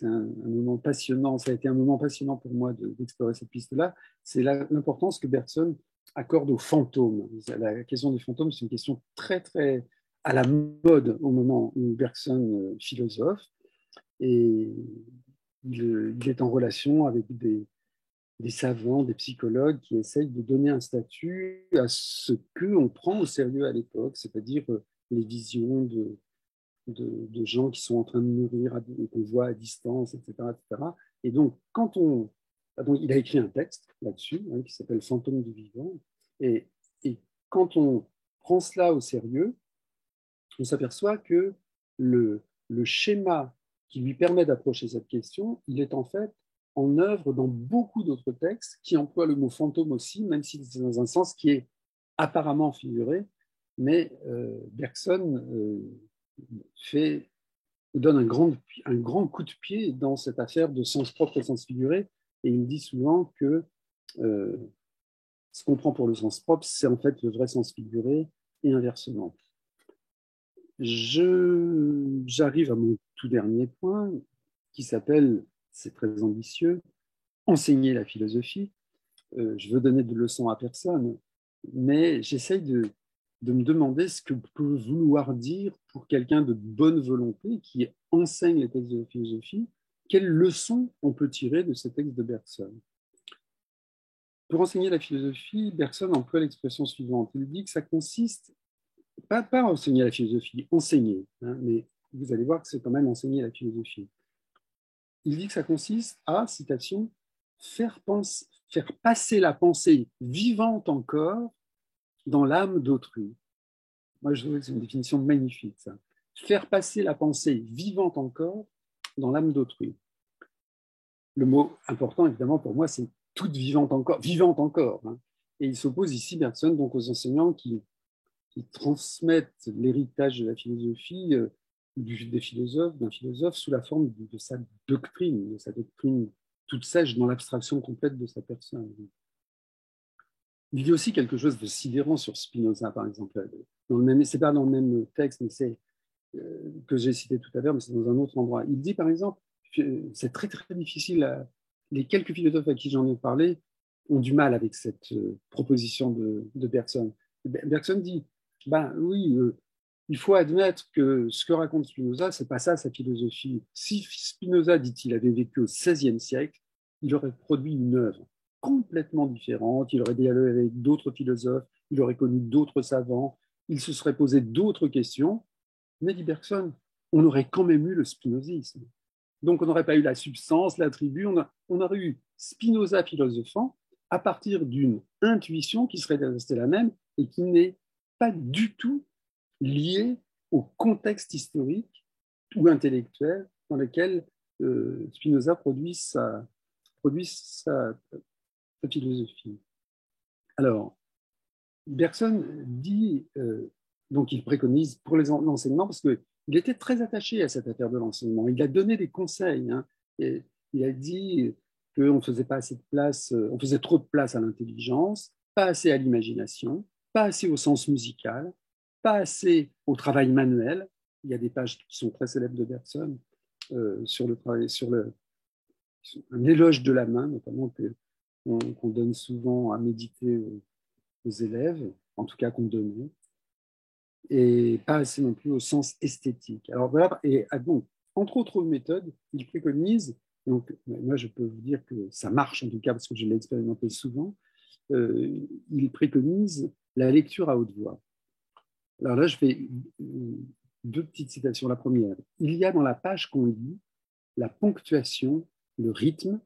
un moment passionnant. Ça a été un moment passionnant pour moi d'explorer cette piste-là. C'est l'importance que Bergson accorde aux fantômes. La question des fantômes, c'est une question très, très à la mode au moment où Bergson philosophe. Et il est en relation avec des savants, des psychologues qui essayent de donner un statut à ce qu'on prend au sérieux à l'époque, c'est-à-dire les visions de gens qui sont en train de mourir et qu'on voit à distance, etc., etc. Et donc, donc, il a écrit un texte là-dessus, hein, qui s'appelle Fantôme du vivant. Et, et quand on prend cela au sérieux, on s'aperçoit que le schéma qui lui permet d'approcher cette question, il est en fait en œuvre dans beaucoup d'autres textes qui emploient le mot fantôme aussi, même si c'est dans un sens qui est apparemment figuré, mais Bergson donne un grand coup de pied dans cette affaire de sens propre et sens figuré, et il dit souvent que euh, ce qu'on prend pour le sens propre, c'est en fait le vrai sens figuré, et inversement. J'arrive à mon tout dernier point qui s'appelle, c'est très ambitieux, enseigner la philosophie. Je veux donner de leçons à personne, mais j'essaye de me demander ce que peut vouloir dire pour quelqu'un de bonne volonté qui enseigne les textes de la philosophie, quelles leçons on peut tirer de ces textes de Bergson. Pour enseigner la philosophie, Bergson emploie l'expression suivante. Il dit que ça consiste pas enseigner la philosophie, enseigner, hein, mais vous allez voir que c'est quand même enseigner la philosophie. Il dit que ça consiste à, citation, faire passer la pensée vivante encore dans l'âme d'autrui. Moi, je trouve que c'est une définition magnifique, ça. Faire passer la pensée vivante encore dans l'âme d'autrui. Le mot important, évidemment, pour moi, c'est toute vivante encore. Hein. Et il s'oppose ici, Bergson, donc aux enseignants qui transmettent l'héritage de la philosophie d'un philosophe sous la forme de sa doctrine toute sèche dans l'abstraction complète de sa personne. Il dit aussi quelque chose de sidérant sur Spinoza, par exemple. C'est pas dans le même texte, mais c'est que j'ai cité tout à l'heure, mais c'est dans un autre endroit. Il dit, par exemple, c'est très très difficile. Les quelques philosophes à qui j'en ai parlé ont du mal avec cette proposition de Bergson. Bergson dit, ben oui, il faut admettre que ce que raconte Spinoza, c'est pas ça sa philosophie. Si Spinoza, dit-il, avait vécu au XVIe siècle, il aurait produit une œuvre complètement différente, il aurait dialogué avec d'autres philosophes, il aurait connu d'autres savants, il se serait posé d'autres questions, mais dit Bergson, on aurait quand même eu le spinozisme. Donc on n'aurait pas eu la substance, l'attribut, on aurait eu Spinoza philosophant à partir d'une intuition qui serait restée la même et qui n'est pas du tout liée au contexte historique ou intellectuel dans lequel Spinoza produit sa philosophie. Alors, Bergson dit, donc il préconise pour l'enseignement, parce qu'il était très attaché à cette affaire de l'enseignement. Il a donné des conseils. Hein, et il a dit qu'on ne faisait pas assez de place, on faisait trop de place à l'intelligence, pas assez à l'imagination, pas assez au sens musical, pas assez au travail manuel. Il y a des pages qui sont très célèbres de Bergson sur le travail, un éloge de la main, notamment qu'on donne souvent à méditer aux élèves, en tout cas qu'on donnait, et pas assez non plus au sens esthétique. Alors voilà, et donc, entre autres méthodes, il préconise, donc moi je peux vous dire que ça marche en tout cas parce que je l'ai expérimenté souvent, il préconise la lecture à haute voix. Alors là, je fais deux petites citations. La première, il y a dans la page qu'on lit la ponctuation, le rythme,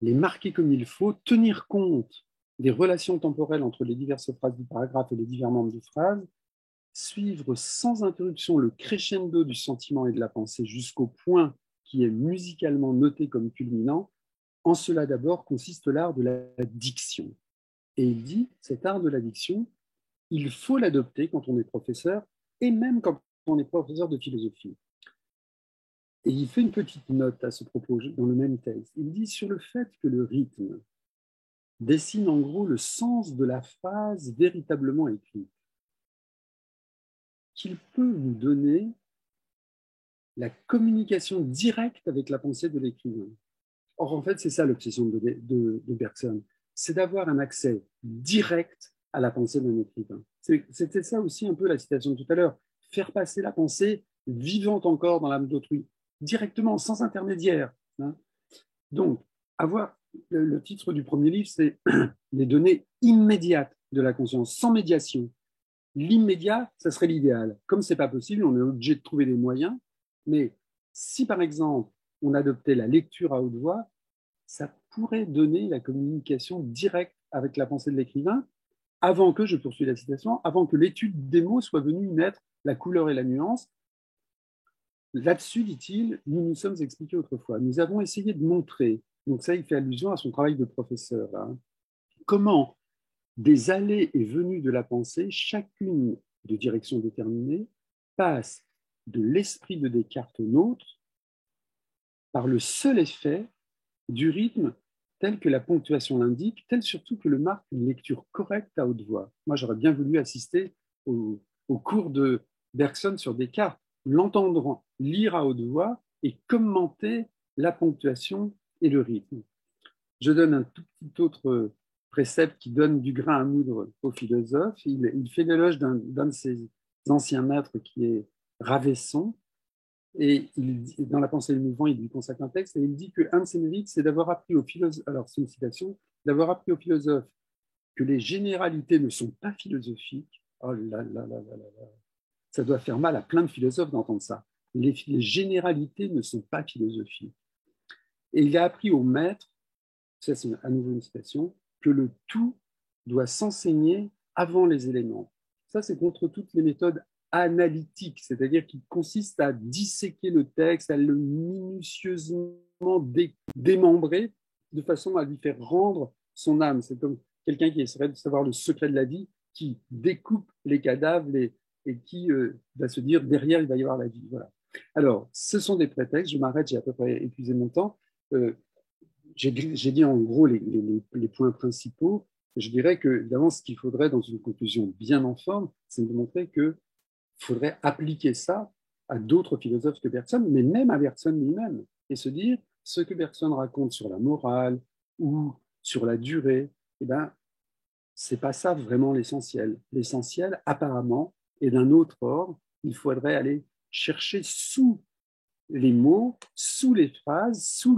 les marquer comme il faut, tenir compte des relations temporelles entre les diverses phrases du paragraphe et les divers membres de phrase, suivre sans interruption le crescendo du sentiment et de la pensée jusqu'au point qui est musicalement noté comme culminant. En cela d'abord consiste l'art de la diction. Et il dit, cet art de la diction, il faut l'adopter quand on est professeur et même quand on est professeur de philosophie. Et il fait une petite note à ce propos dans le même texte. Il dit sur le fait que le rythme dessine en gros le sens de la phrase véritablement écrite. qu'il peut nous donner la communication directe avec la pensée de l'écrivain. Or, en fait, c'est ça l'obsession de Bergson, c'est d'avoir un accès direct à la pensée d'un écrivain. C'était ça aussi un peu la citation de tout à l'heure, faire passer la pensée vivante encore dans l'âme d'autrui, directement, sans intermédiaire. Hein. Donc, avoir le titre du premier livre, c'est les données immédiates de la conscience, sans médiation. L'immédiat, ça serait l'idéal. Comme ce n'est pas possible, on est obligé de trouver des moyens. Mais si, par exemple, on adoptait la lecture à haute voix, ça pourrait donner la communication directe avec la pensée de l'écrivain avant que, je poursuis la citation, avant que l'étude des mots soit venue naître la couleur et la nuance. Là-dessus, dit-il, nous nous sommes expliqués autrefois. Nous avons essayé de montrer, donc ça, il fait allusion à son travail de professeur, hein, comment des allées et venues de la pensée, chacune de direction déterminée, passe de l'esprit de Descartes au nôtre par le seul effet du rythme tel que la ponctuation l'indique, tel surtout que le marque une lecture correcte à haute voix. Moi, j'aurais bien voulu assister au cours de Bergson sur Descartes, l'entendre lire à haute voix et commenter la ponctuation et le rythme. Je donne un tout petit autre précepte qui donne du grain à moudre aux philosophes. Il fait l'éloge d'un de ses anciens maîtres qui est Ravesson, et dans La pensée et le mouvement, il lui consacre un texte, et il dit qu'un de ses mérites, c'est d'avoir appris aux philosophes, alors c'est une citation, d'avoir appris aux philosophes que les généralités ne sont pas philosophiques. Oh là là là là là là. Ça doit faire mal à plein de philosophes d'entendre ça. Les généralités ne sont pas philosophiques. Et il a appris aux maîtres, ça c'est à nouveau une citation, que le tout doit s'enseigner avant les éléments. Ça, c'est contre toutes les méthodes analytiques, c'est-à-dire qui consistent à disséquer le texte, à le minutieusement démembrer de façon à lui faire rendre son âme. C'est comme quelqu'un qui essaierait de savoir le secret de la vie, qui découpe les cadavres et qui va se dire derrière, il va y avoir la vie. Voilà. Alors, ce sont des prétextes, je m'arrête, j'ai à peu près épuisé mon temps. J'ai dit en gros les points principaux. Je dirais que, évidemment, ce qu'il faudrait dans une conclusion bien en forme, c'est de montrer qu'il faudrait appliquer ça à d'autres philosophes que Bergson, mais même à Bergson lui-même, et se dire ce que Bergson raconte sur la morale ou sur la durée, eh ben, c'est pas ça vraiment l'essentiel. L'essentiel, apparemment, est d'un autre ordre. Il faudrait aller chercher sous les mots, sous les phrases, sous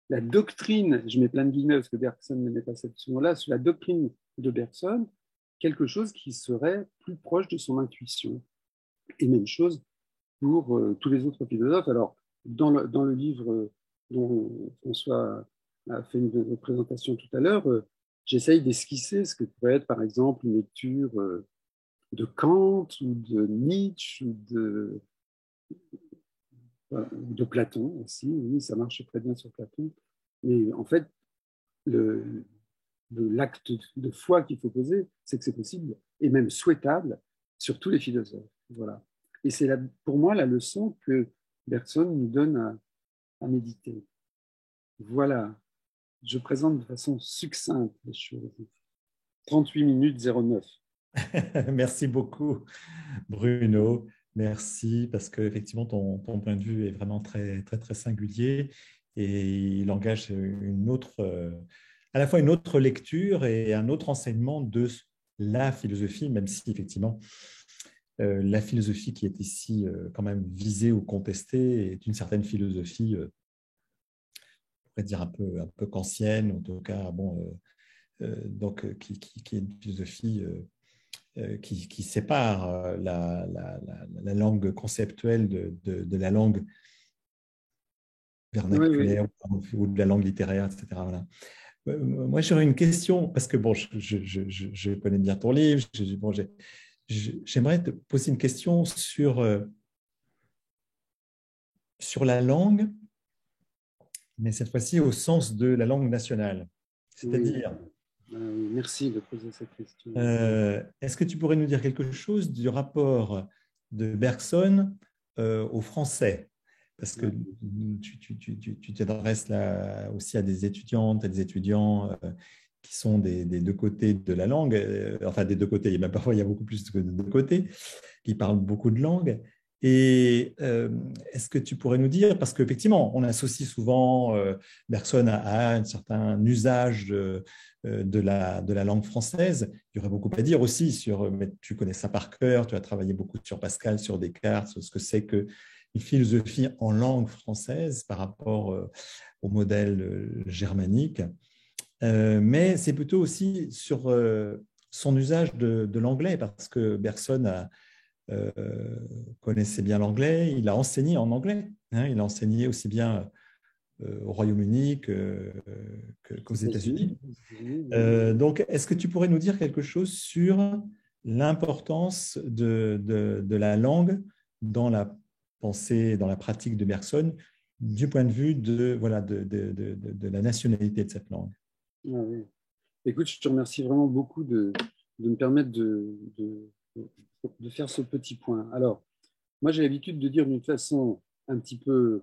la doctrine, je mets plein de guillemets parce que Bergson ne met pas cette notion-là, sous la doctrine de Bergson, quelque chose qui serait plus proche de son intuition. Et même chose pour tous les autres philosophes. Alors, dans le livre dont François a fait une présentation tout à l'heure, j'essaye d'esquisser ce que pourrait être, par exemple, une lecture de Kant ou de Nietzsche ou de Platon aussi. Oui, ça marche très bien sur Platon. Mais en fait, l'acte de foi qu'il faut poser, c'est que c'est possible et même souhaitable sur tous les philosophes. Voilà. Et c'est pour moi la leçon que Bergson nous donne à méditer. Voilà. Je présente de façon succincte les choses. 38 minutes 09. Merci beaucoup, Bruno. Merci parce que effectivement ton point de vue est vraiment très très très singulier et il engage à la fois une autre lecture et un autre enseignement de la philosophie, même si effectivement la philosophie qui est ici quand même visée ou contestée est une certaine philosophie, on pourrait dire un peu kantienne, en tout cas bon, donc qui est une philosophie qui sépare la langue conceptuelle de la langue vernaculaire ou de la langue littéraire, etc. Voilà. Moi, j'aurais une question, parce que bon, je connais bien ton livre, j'aimerais te poser une question sur la langue, mais cette fois-ci au sens de la langue nationale. C'est-à-dire, merci de poser cette question. Est-ce que tu pourrais nous dire quelque chose du rapport de Bergson au français? Parce que tu t'adresses là aussi à des étudiantes et des étudiants qui sont des deux côtés de la langue, enfin des deux côtés, mais parfois il y a beaucoup plus que de deux côtés, qui parlent beaucoup de langues. Et est-ce que tu pourrais nous dire, parce qu'effectivement, on associe souvent Bergson à un certain usage de la langue française. Il y aurait beaucoup à dire aussi sur, mais tu connais ça par cœur, tu as travaillé beaucoup sur Pascal, sur Descartes, sur ce que c'est que une philosophie en langue française par rapport au modèle germanique. Mais c'est plutôt aussi sur son usage de l'anglais, parce que Bergson euh, connaissait bien l'anglais, il a enseigné en anglais, hein, il a enseigné aussi bien au Royaume-Uni qu'aux États-Unis. Donc, est-ce que tu pourrais nous dire quelque chose sur l'importance de la langue dans la pensée, dans la pratique de Bergson, du point de vue voilà, de la nationalité de cette langue? Ah oui. Écoute, je te remercie vraiment beaucoup de me permettre de faire ce petit point. Alors, moi, j'ai l'habitude de dire d'une façon un petit peu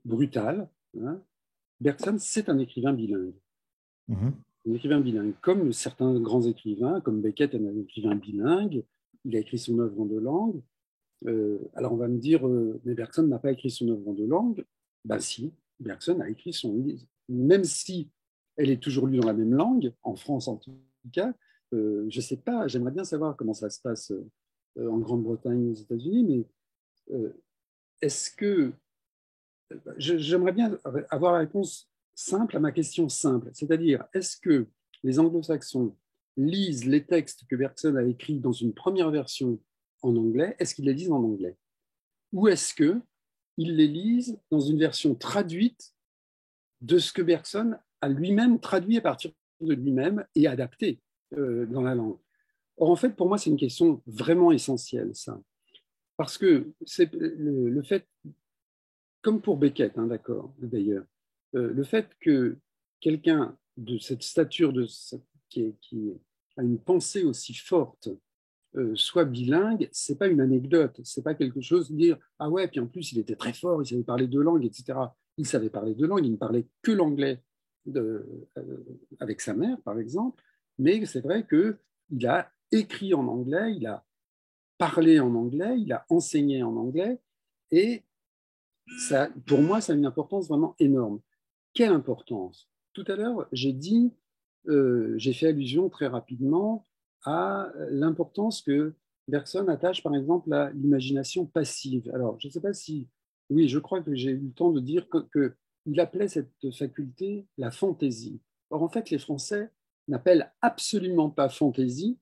brutale, hein, Bergson, c'est un écrivain bilingue. Un écrivain bilingue, comme certains grands écrivains, comme Beckett est un écrivain bilingue, il a écrit son œuvre en deux langues. Alors on va me dire, mais Bergson n'a pas écrit son œuvre en deux langues. Ben si, Bergson a écrit son livre, même si elle est toujours lue dans la même langue, en France en tout cas. Je ne sais pas, j'aimerais bien savoir comment ça se passe en Grande-Bretagne, aux États-Unis, mais est-ce que j'aimerais bien avoir la réponse simple à ma question simple, c'est-à-dire est-ce que les anglo-saxons lisent les textes que Bergson a écrits dans une première version en anglais, est-ce qu'ils les lisent en anglais? Ou est-ce qu'ils les lisent dans une version traduite de ce que Bergson a lui-même traduit à partir de lui-même et adapté dans la langue? Or, en fait, pour moi, c'est une question vraiment essentielle, ça. Parce que c'est le fait, comme pour Beckett, hein, d'accord, d'ailleurs, le fait que quelqu'un de cette stature, qui a une pensée aussi forte, soit bilingue, c'est pas une anecdote, c'est pas quelque chose de dire ah ouais, puis en plus il était très fort, il savait parler deux langues, etc. Il savait parler deux langues, il ne parlait que l'anglais avec sa mère, par exemple, mais c'est vrai qu'il a écrit en anglais, il a parlé en anglais, il a enseigné en anglais, et ça, pour moi, ça a une importance vraiment énorme. Quelle importance? Tout à l'heure, j'ai fait allusion très rapidement à l'importance que Bergson attache, par exemple, à l'imagination passive. Alors, je ne sais pas si, oui, je crois que j'ai eu le temps de dire qu'il appelait cette faculté la fantaisie. Or, en fait, les Français n'appellent absolument pas fantaisie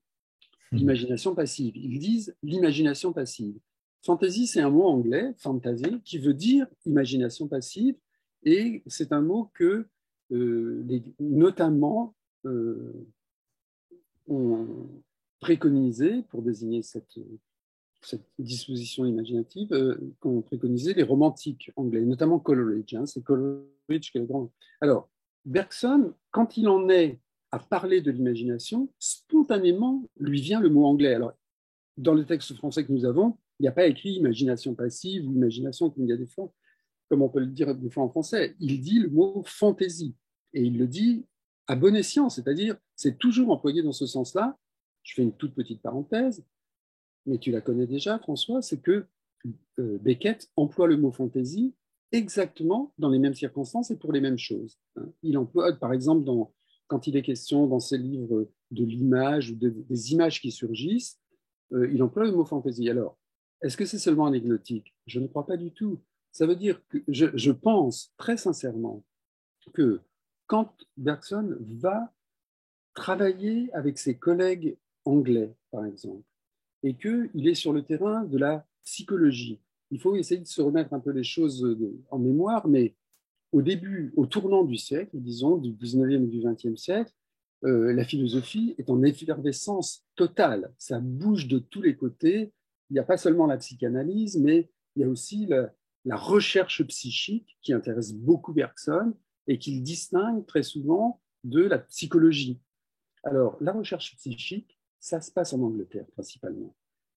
l'imagination passive. Ils disent l'imagination passive. Fantasy, c'est un mot anglais, fantasy, qui veut dire imagination passive, et c'est un mot que notamment ont préconisé pour désigner cette disposition imaginative, qu'ont préconisé les romantiques anglais, notamment Coleridge. Hein, c'est Coleridge qui est le grand. Alors, Bergson, quand il en est à parler de l'imagination, spontanément lui vient le mot anglais. Alors, dans le texte français que nous avons, il n'y a pas écrit imagination passive ou imagination comme il y a des fois, comme on peut le dire des fois en français. Il dit le mot fantaisie et il le dit à bon escient, c'est-à-dire c'est toujours employé dans ce sens-là. Je fais une toute petite parenthèse, mais tu la connais déjà, François, c'est que Beckett emploie le mot fantaisie exactement dans les mêmes circonstances et pour les mêmes choses. Il emploie, par exemple, quand il est question dans ses livres de l'image ou des images qui surgissent, il emploie le mot fantaisie. Alors, est-ce que c'est seulement anecdotique? Je ne crois pas du tout. Ça veut dire que je pense très sincèrement que quand Bergson va travailler avec ses collègues anglais, par exemple, et qu'il est sur le terrain de la psychologie, il faut essayer de se remettre un peu les choses en mémoire, mais au début, au tournant du siècle, disons, du 19e et du 20e siècle, la philosophie est en effervescence totale. Ça bouge de tous les côtés. Il n'y a pas seulement la psychanalyse, mais il y a aussi la recherche psychique qui intéresse beaucoup Bergson et qu'il distingue très souvent de la psychologie. Alors, la recherche psychique, ça se passe en Angleterre principalement.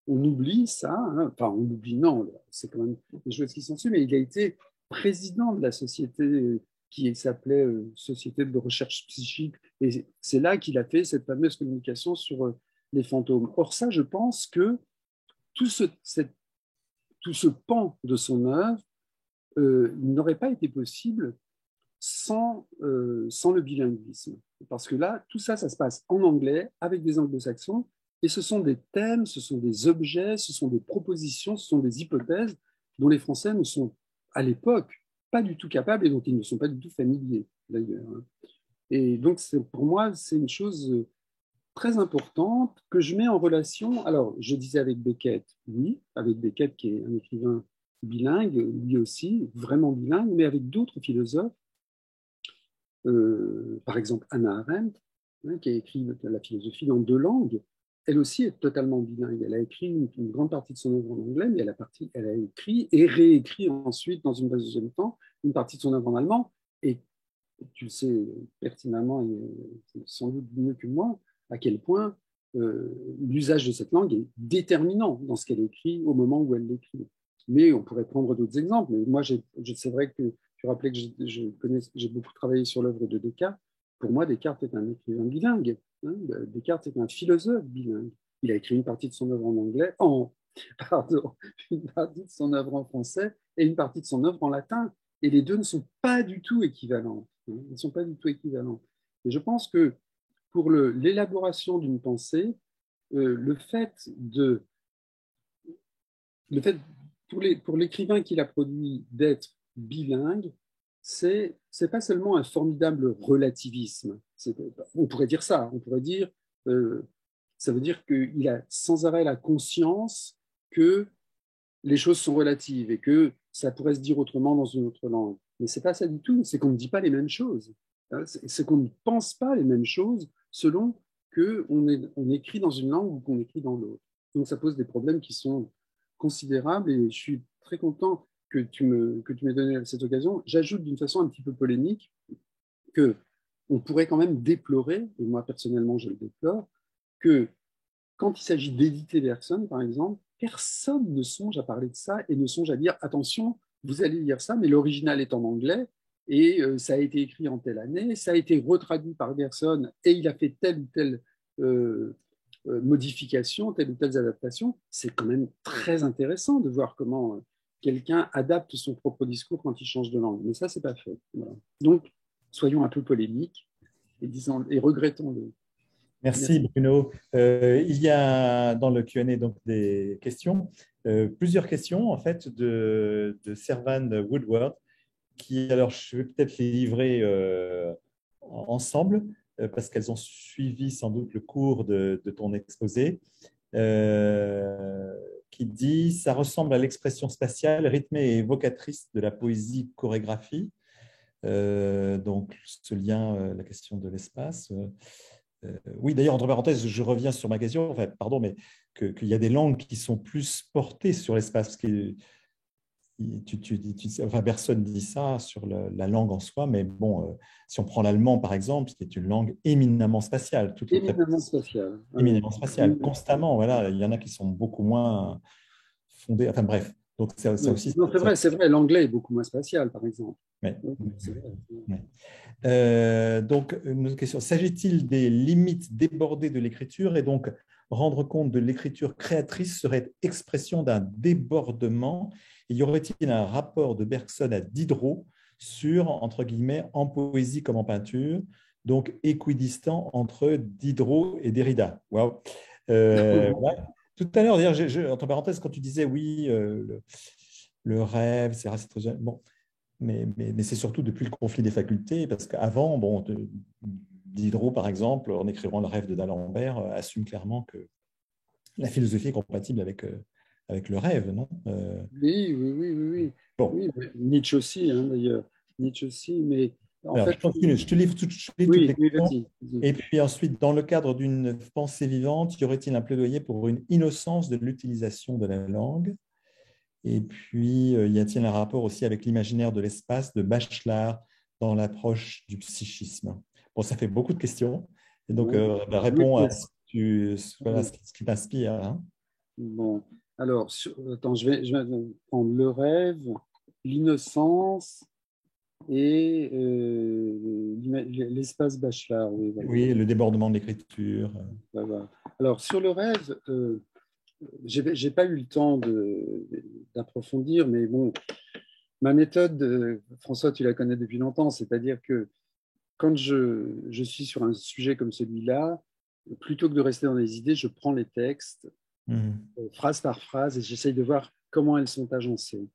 On oublie ça, hein, enfin on oublie, non, c'est quand même des choses qui sont suivies, mais il a été président de la Société qui s'appelait Société de recherche psychique. Et c'est là qu'il a fait cette fameuse communication sur les fantômes. Or, ça, je pense que tout tout ce pan de son œuvre n'aurait pas été possible sans le bilinguisme. Parce que là, tout ça, ça se passe en anglais, avec des anglo-saxons, et ce sont des thèmes, ce sont des objets, ce sont des propositions, ce sont des hypothèses dont les Français ne sont, à l'époque, pas du tout capables et dont ils ne sont pas du tout familiers, d'ailleurs. Et donc, pour moi, c'est une chose très importante que je mets en relation. Alors, je disais avec Beckett, oui, avec Beckett qui est un écrivain bilingue, lui aussi, vraiment bilingue, mais avec d'autres philosophes, par exemple Hannah Arendt, hein, qui a écrit la philosophie dans deux langues. Elle aussi est totalement bilingue. Elle a écrit une grande partie de son œuvre en anglais, mais elle a écrit et réécrit ensuite, dans une deuxième temps, une partie de son œuvre en allemand. Et tu sais pertinemment, et sans doute mieux que moi, à quel point l'usage de cette langue est déterminant dans ce qu'elle écrit au moment où elle l'écrit. Mais on pourrait prendre d'autres exemples. Mais moi, c'est vrai que tu rappelais que j'ai beaucoup travaillé sur l'œuvre de Descartes. Pour moi, Descartes est un écrivain bilingue. Hein. Descartes est un philosophe bilingue. Il a écrit une partie de son œuvre en anglais, pardon, une partie de son œuvre en français et une partie de son œuvre en latin. Et les deux ne sont pas du tout équivalents. Hein. Ils ne sont pas du tout équivalents. Et je pense que pour l'élaboration d'une pensée, le fait pour l'écrivain qui l'a produit d'être bilingue, c'est pas seulement un formidable relativisme. On pourrait dire ça. On pourrait dire, ça veut dire qu'il a sans arrêt la conscience que les choses sont relatives et que ça pourrait se dire autrement dans une autre langue. Mais c'est pas ça du tout. C'est qu'on ne dit pas les mêmes choses. C'est qu'on ne pense pas les mêmes choses selon qu'on écrit dans une langue ou qu'on écrit dans l'autre. Donc ça pose des problèmes qui sont considérables et je suis très content que tu m'aies donné cette occasion. J'ajoute d'une façon un petit peu polémique que on pourrait quand même déplorer, et moi personnellement je le déplore, que quand il s'agit d'éditer Bergson, par exemple, personne ne songe à parler de ça et ne songe à dire attention, vous allez lire ça, mais l'original est en anglais et ça a été écrit en telle année, ça a été retraduit par Bergson et il a fait telle ou telle modification, telle ou telle adaptation. C'est quand même très intéressant de voir comment quelqu'un adapte son propre discours quand il change de langue. Mais ça, c'est pas fait. Voilà. Donc, soyons un peu polémiques et regrettons-le. Merci Bruno. Il y a dans le Q&A donc des questions, plusieurs questions en fait de Servan Woodward qui, alors je vais peut-être les livrer ensemble parce qu'elles ont suivi sans doute le cours de ton exposé, qui dit « Ça ressemble à l'expression spatiale, rythmée et évocatrice de la poésie chorégraphie ». Donc ce lien, la question de l'espace. Oui, d'ailleurs, entre parenthèses, je reviens sur ma question, enfin, pardon, mais qu'il y a des langues qui sont plus portées sur l'espace. Parce que enfin, personne dit ça sur la langue en soi, mais bon, si on prend l'allemand, par exemple, qui est une langue éminemment spatiale. Éminemment spatiale. Éminemment spatiale, constamment. Voilà, il y en a qui sont beaucoup moins fondées. Enfin, bref. Donc, ça aussi. Non, c'est vrai, l'anglais est beaucoup moins spatial, par exemple. Ouais. C'est vrai. Donc, une autre question. S'agit-il des limites débordées de l'écriture et donc rendre compte de l'écriture créatrice serait expression d'un débordement? Y aurait-il un rapport de Bergson à Diderot sur, entre guillemets, en poésie comme en peinture, donc équidistant entre Diderot et Derrida? Wow. Ouais. Tout à l'heure, d'ailleurs, entre parenthèses, quand tu disais oui, le rêve, c'est bon. Mais c'est surtout depuis le conflit des facultés, parce qu'avant, bon, Diderot, par exemple, en écrivant Le rêve de d'Alembert, assume clairement que la philosophie est compatible avec le rêve, non Oui. Bon. Oui, Nietzsche aussi, hein, d'ailleurs. Nietzsche aussi, mais en Alors, fait… je continue, je te livre toutes les questions. Vas-y. Et puis ensuite, dans le cadre d'une pensée vivante, y aurait-il un plaidoyer pour une innocence de l'utilisation de la langue? Et puis, y a-t-il un rapport aussi avec l'imaginaire de l'espace de Bachelard dans l'approche du psychisme? Bon, ça fait beaucoup de questions. Et donc, réponds à ce qui t'inspire. Hein. Bon, alors, attends, je vais prendre le rêve, l'innocence et l'espace Bachelard. Oui, voilà. Oui, le débordement de l'écriture. Voilà. Alors, sur le rêve, j'ai pas eu le temps d'approfondir, mais bon, ma méthode, François, tu la connais depuis longtemps, c'est-à-dire que quand je suis sur un sujet comme celui-là, plutôt que de rester dans les idées, je prends les textes, Mhm. phrase par phrase, et j'essaye de voir comment elles sont agencées.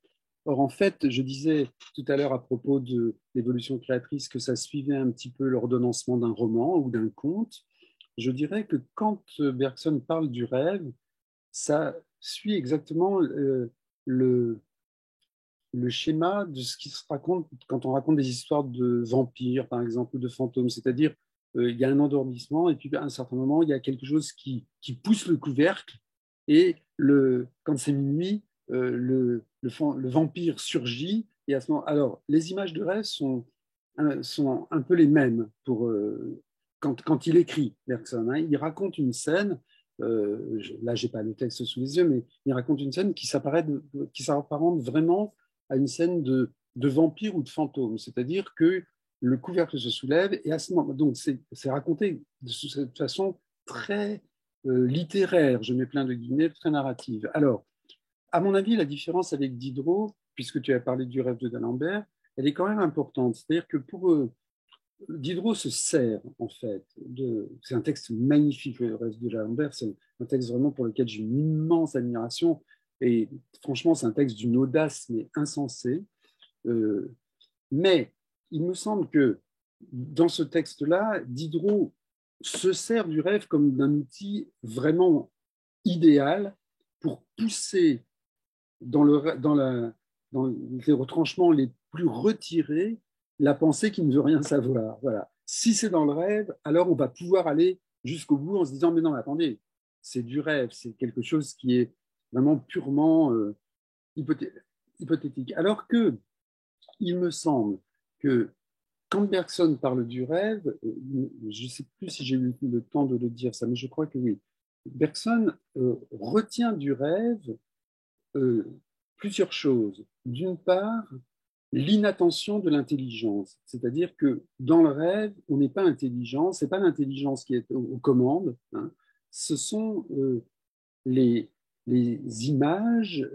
Or, en fait, je disais tout à l'heure à propos de l'évolution créatrice que ça suivait un petit peu l'ordonnancement d'un roman ou d'un conte. Je dirais que quand Bergson parle du rêve, ça suit exactement le schéma de ce qui se raconte quand on raconte des histoires de vampires, par exemple, ou de fantômes. C'est-à-dire, il y a un endormissement, et puis à un certain moment, il y a quelque chose qui pousse le couvercle, et quand c'est minuit, le vampire surgit. Et à ce moment, alors, les images de rêve sont un peu les mêmes quand il écrit, Bergson. Hein. Il raconte une scène. Là, j'ai pas le texte sous les yeux, mais il raconte une scène qui s'apparente vraiment à une scène de vampire ou de fantôme. C'est-à-dire que le couvercle se soulève et à ce moment, donc c'est raconté de cette façon très littéraire, je mets plein de guillemets, très narrative. Alors, à mon avis, la différence avec Diderot, puisque tu as parlé du rêve de d'Alembert, elle est quand même importante. C'est-à-dire que pour Diderot se sert, en fait, c'est un texte magnifique, le rêve de d'Alembert, c'est un texte vraiment pour lequel j'ai une immense admiration, et franchement, c'est un texte d'une audace, mais insensée. Euh, mais il me semble que dans ce texte-là, Diderot se sert du rêve comme d'un outil vraiment idéal pour pousser dans les retranchements les plus retirés la pensée qui ne veut rien savoir. Voilà. Si c'est dans le rêve, alors on va pouvoir aller jusqu'au bout en se disant, mais non, mais attendez, c'est du rêve, c'est quelque chose qui est vraiment purement hypothétique. Alors que il me semble que quand Bergson parle du rêve, je ne sais plus si j'ai eu le temps de le dire ça, mais je crois que oui. Bergson retient du rêve euh, plusieurs choses. D'une part, l'inattention de l'intelligence, c'est-à-dire que dans le rêve, on n'est pas intelligent, c'est pas l'intelligence qui est aux commandes, hein. Ce sont les, les images,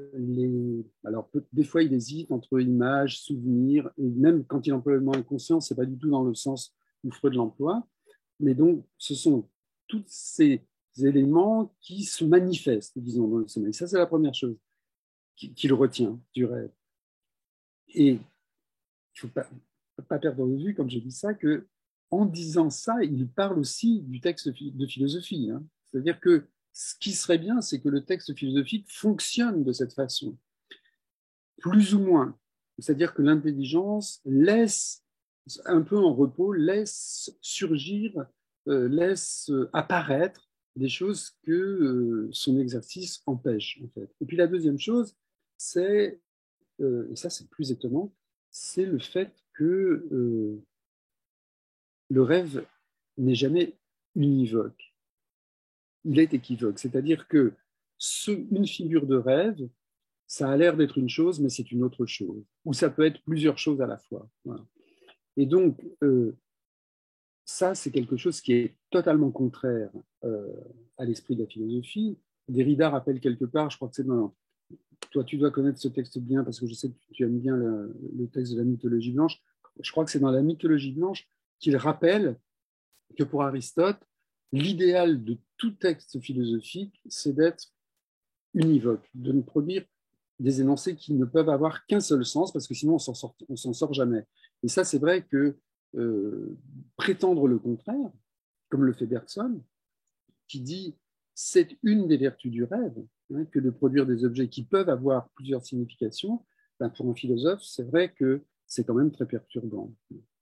alors des fois il hésite entre images, souvenirs, et même quand il emploie le mot inconscient, c'est pas du tout dans le sens où Freud l'emploie, mais donc ce sont tous ces éléments qui se manifestent, disons, dans le sommeil. Ça, c'est la première chose qu'il retient du rêve. Et il ne faut pas perdre de vue, comme je dis ça, que en disant ça, il parle aussi du texte de philosophie. Hein. C'est-à-dire que ce qui serait bien, c'est que le texte philosophique fonctionne de cette façon, plus ou moins. C'est-à-dire que l'intelligence laisse un peu en repos, laisse surgir, laisse apparaître des choses que son exercice empêche, en fait. Et puis la deuxième chose, c'est, et ça c'est plus étonnant, c'est le fait que le rêve n'est jamais univoque. Il est équivoque. C'est-à-dire que une figure de rêve, ça a l'air d'être une chose, mais c'est une autre chose. Ou ça peut être plusieurs choses à la fois. Voilà. Et donc, ça, c'est quelque chose qui est totalement contraire à l'esprit de la philosophie. Derrida rappelle quelque part, je crois que c'est dans... Toi, tu dois connaître ce texte bien, parce que je sais que tu aimes bien le texte de la mythologie blanche. Je crois que c'est dans la mythologie blanche qu'il rappelle que pour Aristote, l'idéal de tout texte philosophique, c'est d'être univoque, de ne produire des énoncés qui ne peuvent avoir qu'un seul sens, parce que sinon on s'en sort jamais. Et ça, c'est vrai que prétendre le contraire, comme le fait Bergson, qui dit c'est une des vertus du rêve, hein, que de produire des objets qui peuvent avoir plusieurs significations, ben pour un philosophe, c'est vrai que c'est quand même très perturbant.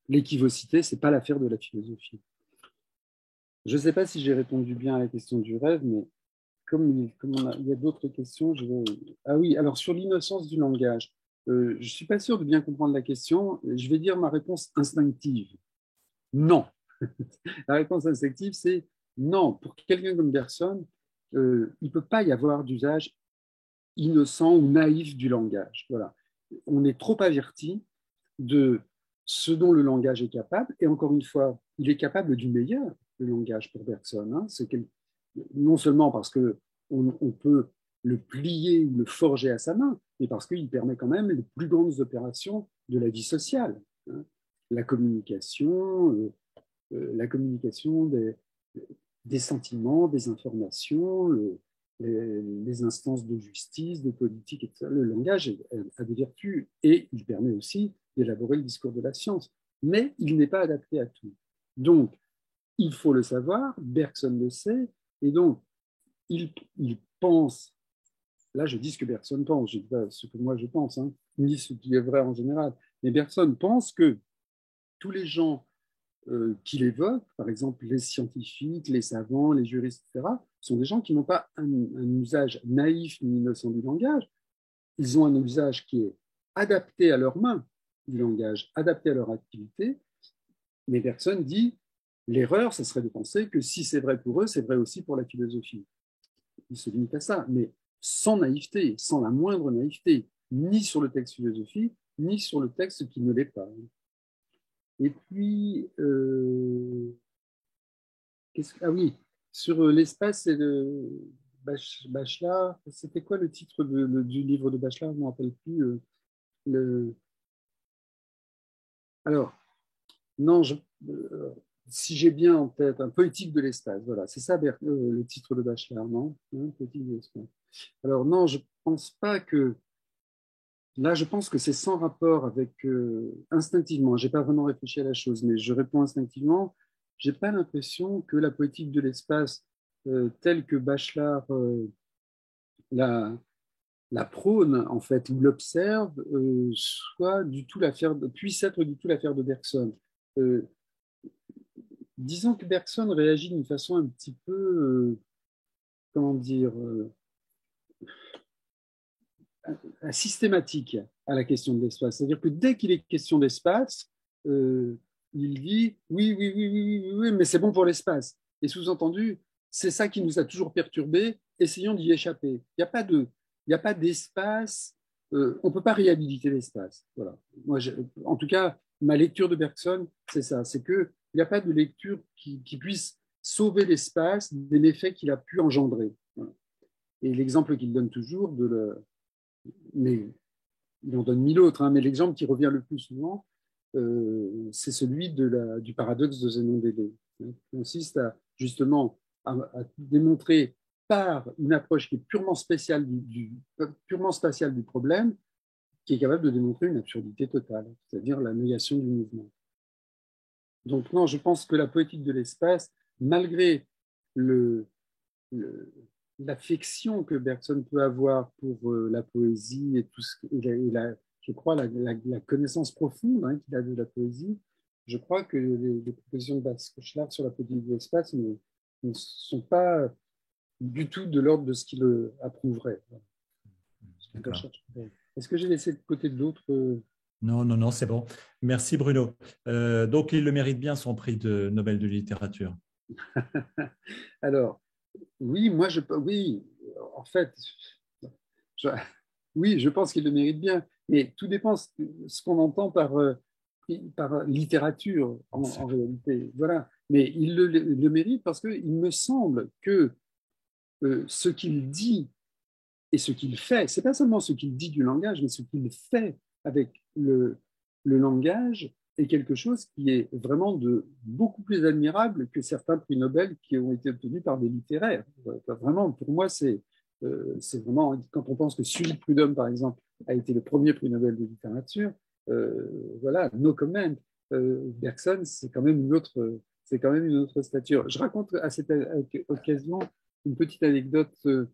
L'équivocité, c'est pas l'affaire de la philosophie. Je ne sais pas si j'ai répondu bien à la question du rêve, mais comme il y a d'autres questions, je vais... Ah oui, alors sur l'innocence du langage, je ne suis pas sûr de bien comprendre la question. Je vais dire ma réponse instinctive. Non. La réponse instinctive, c'est non. Pour quelqu'un comme Bergson, il ne peut pas y avoir d'usage innocent ou naïf du langage. Voilà. On est trop averti de ce dont le langage est capable, et encore une fois, il est capable du meilleur, le langage pour Bergson. Hein. Non seulement parce qu'on peut le plier ou le forger à sa main, mais parce qu'il permet quand même les plus grandes opérations de la vie sociale. Hein. La communication des sentiments, des informations, les instances de justice, de politique, etc. Le langage a des vertus et il permet aussi d'élaborer le discours de la science. Mais il n'est pas adapté à tout. Donc, il faut le savoir, Bergson le sait, et donc, il pense, là je dis ce que Bergson pense, je dis pas ce que moi je pense, hein, ni ce qui est vrai en général, mais Bergson pense que tous les gens qu'il évoque, par exemple les scientifiques, les savants, les juristes, etc., sont des gens qui n'ont pas un usage naïf ni innocent du langage. Ils ont un usage qui est adapté à leurs mains du langage, adapté à leur activité. Mais Bergson dit l'erreur, ce serait de penser que si c'est vrai pour eux, c'est vrai aussi pour la philosophie. Il se limite à ça, mais sans naïveté, sans la moindre naïveté, ni sur le texte philosophique, ni sur le texte qui ne l'est pas. Et puis, ah oui, sur l'espace et le Bachelard, c'était quoi le titre du livre de Bachelard? Je ne me rappelle plus. Alors, non, si j'ai bien en tête, un poétique de l'espace, voilà, c'est ça le titre de Bachelard, non? Poétique de l'espace. Alors, non, je ne pense pas que. Là, je pense que c'est sans rapport avec instinctivement. Je n'ai pas vraiment réfléchi à la chose, mais je réponds instinctivement. Je n'ai pas l'impression que la poétique de l'espace, telle que Bachelard la prône, en fait, ou l'observe, puisse être du tout l'affaire de Bergson. Disons que Bergson réagit d'une façon un petit peu, comment dire, systématique à la question de l'espace. C'est-à-dire que dès qu'il est question d'espace, il dit oui, mais c'est bon pour l'espace. Et sous-entendu, c'est ça qui nous a toujours perturbés, essayons d'y échapper. Il n'y a pas d'espace, on ne peut pas réhabiliter l'espace. Voilà. Moi, en tout cas, ma lecture de Bergson, c'est ça, c'est qu'il n'y a pas de lecture qui puisse sauver l'espace des méfaits qu'il a pu engendrer. Voilà. Et l'exemple qu'il donne toujours mais il en donne mille autres, hein, mais l'exemple qui revient le plus souvent, c'est celui du paradoxe de Zénon d'Élée, hein, qui consiste justement à démontrer par une approche qui est purement spatiale du problème, qui est capable de démontrer une absurdité totale, c'est-à-dire la négation du mouvement. Donc non, je pense que la poétique de l'espace, malgré l'affection que Bergson peut avoir pour la poésie et tout je crois la connaissance profonde, hein, qu'il a de la poésie, je crois que les propositions de Bachelard sur la poétique de l'espace ne sont pas du tout de l'ordre de ce qu'il approuverait. Est-ce que j'ai laissé de côté d'autres Non, c'est bon. Merci Bruno. Donc il le mérite bien, son prix de Nobel de littérature. Alors, oui, en fait, oui, je pense qu'il le mérite bien, mais tout dépend de ce qu'on entend par littérature en réalité. Voilà. Mais il le mérite parce qu'il me semble que ce qu'il dit et ce qu'il fait, c'est pas seulement ce qu'il dit du langage, mais ce qu'il fait avec le langage est quelque chose qui est vraiment beaucoup plus admirable que certains prix Nobel qui ont été obtenus par des littéraires. Vraiment, pour moi, c'est vraiment, quand on pense que Sully Prudhomme, par exemple, a été le premier prix Nobel de littérature, voilà, no comment. Bergson, c'est quand même une autre stature. Je raconte à cette occasion une petite anecdote que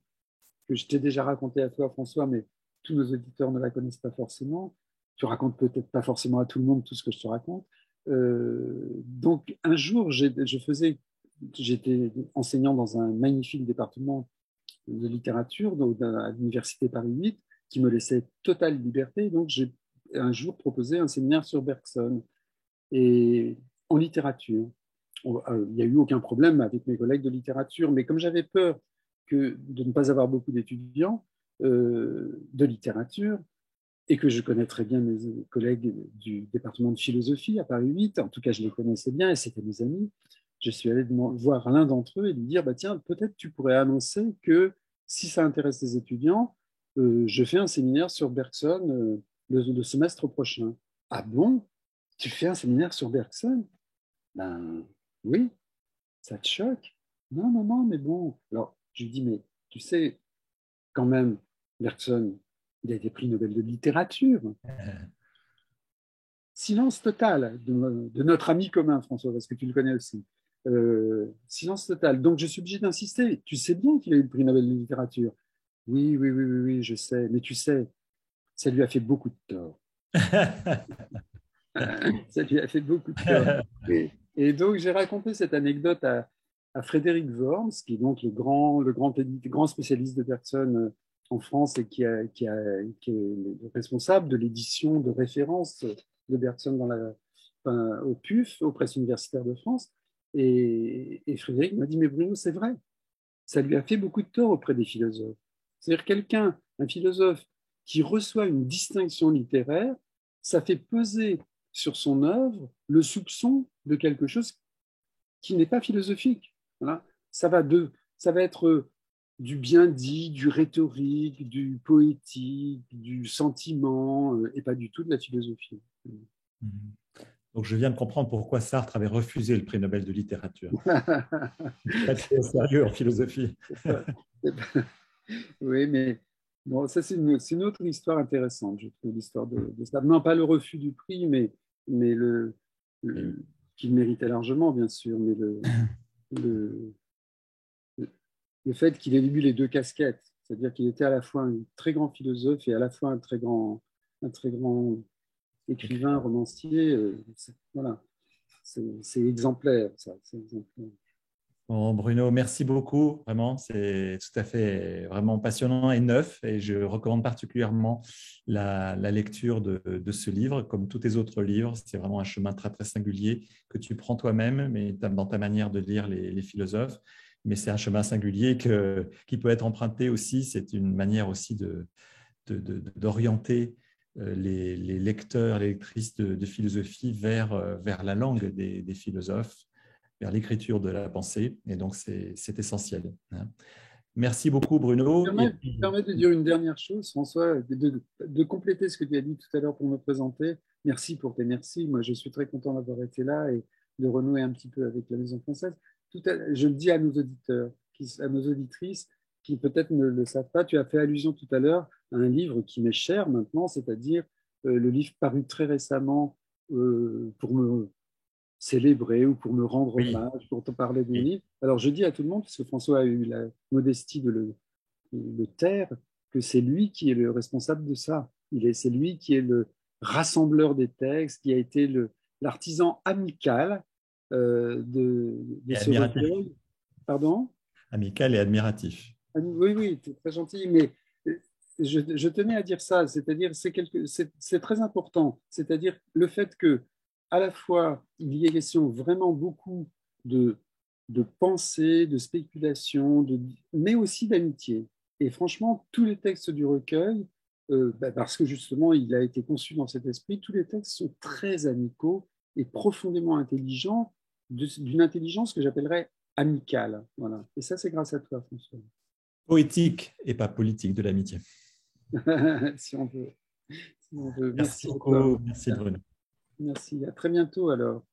je t'ai déjà racontée à toi, François, mais tous nos auditeurs ne la connaissent pas forcément. Tu racontes peut-être pas forcément à tout le monde tout ce que je te raconte. Donc, un jour, j'étais enseignant dans un magnifique département de littérature à l'université Paris 8 qui me laissait totale liberté. Donc, j'ai un jour proposé un séminaire sur Bergson et en littérature. Il n'y a eu aucun problème avec mes collègues de littérature, mais comme j'avais peur de ne pas avoir beaucoup d'étudiants de littérature, et que je connais très bien mes collègues du département de philosophie à Paris 8, en tout cas je les connaissais bien et c'était mes amis, je suis allé voir l'un d'entre eux et lui dire, bah, tiens, peut-être tu pourrais annoncer que si ça intéresse les étudiants, je fais un séminaire sur Bergson le semestre prochain. Ah bon? Tu fais un séminaire sur Bergson? Ben oui, ça te choque? Non, non, non, mais bon. Alors, je lui dis, mais tu sais, quand même, Bergson, il a été prix Nobel de littérature. Silence total de notre ami commun, François, parce que tu le connais aussi. Silence total. Donc, je suis obligé d'insister. Tu sais bien qu'il a eu le prix Nobel de littérature. Oui, oui, oui, oui, oui, je sais. Mais tu sais, ça lui a fait beaucoup de tort. Ça lui a fait beaucoup de tort. Et donc, j'ai raconté cette anecdote à Frédéric Worms, qui est donc le grand spécialiste de Bergson en France et qui est le responsable de l'édition de référence de Bergson au PUF, aux Presses universitaires de France. Et Frédéric m'a dit, mais Bruno, c'est vrai, ça lui a fait beaucoup de tort auprès des philosophes. C'est-à-dire un philosophe qui reçoit une distinction littéraire, ça fait peser sur son œuvre le soupçon de quelque chose qui n'est pas philosophique. Voilà. Ça va être du bien dit, du rhétorique, du poétique, du sentiment, et pas du tout de la philosophie. Donc, je viens de comprendre pourquoi Sartre avait refusé le prix Nobel de littérature. Pas très sérieux en philosophie. Oui, mais bon, ça, c'est une autre histoire intéressante, je trouve, l'histoire de ça. Non, pas le refus du prix, mais qu'il méritait largement, bien sûr, mais le, le fait qu'il ait eu les deux casquettes, c'est-à-dire qu'il était à la fois un très grand philosophe et à la fois un très grand écrivain, romancier, voilà, c'est exemplaire, ça. C'est exemplaire. Bon, Bruno, merci beaucoup. Vraiment, c'est tout à fait vraiment passionnant et neuf. Et je recommande particulièrement la lecture de ce livre, comme tous tes autres livres. C'est vraiment un chemin très, très singulier que tu prends toi-même, mais dans ta manière de lire les philosophes. Mais c'est un chemin singulier qui peut être emprunté aussi. C'est une manière aussi d'orienter les lecteurs, les lectrices de philosophie vers la langue des philosophes, vers l'écriture de la pensée. Et donc, c'est essentiel. Merci beaucoup, Bruno. Permets de dire une dernière chose, François, de compléter ce que tu as dit tout à l'heure pour me présenter. Merci pour tes merci. Moi, je suis très content d'avoir été là et de renouer un petit peu avec la Maison française. Je le dis à nos auditeurs, à nos auditrices, qui peut-être ne le savent pas. Tu as fait allusion tout à l'heure à un livre qui m'est cher maintenant, c'est-à-dire le livre paru très récemment pour me célébrer ou pour me rendre hommage, pour te parler de mon livre. Alors, je dis à tout le monde, parce que François a eu la modestie de le taire, que c'est lui qui est le responsable de ça. C'est lui qui est le rassembleur des textes, qui a été l'artisan amical de ce recueil. Pardon? Amical et admiratif. Oui, oui, c'est très gentil, mais je tenais à dire ça, c'est-à-dire c'est très important, c'est-à-dire le fait que à la fois il y ait question vraiment beaucoup de pensée, de spéculation, mais aussi d'amitié. Et franchement, tous les textes du recueil, parce que justement il a été conçu dans cet esprit, tous les textes sont très amicaux et profondément intelligents, d'une intelligence que j'appellerais amicale. Voilà. Et ça, c'est grâce à toi, François. Poétique et pas politique de l'amitié. Si on veut. Si on veut. Merci beaucoup. Merci, Bruno. Merci. À très bientôt alors.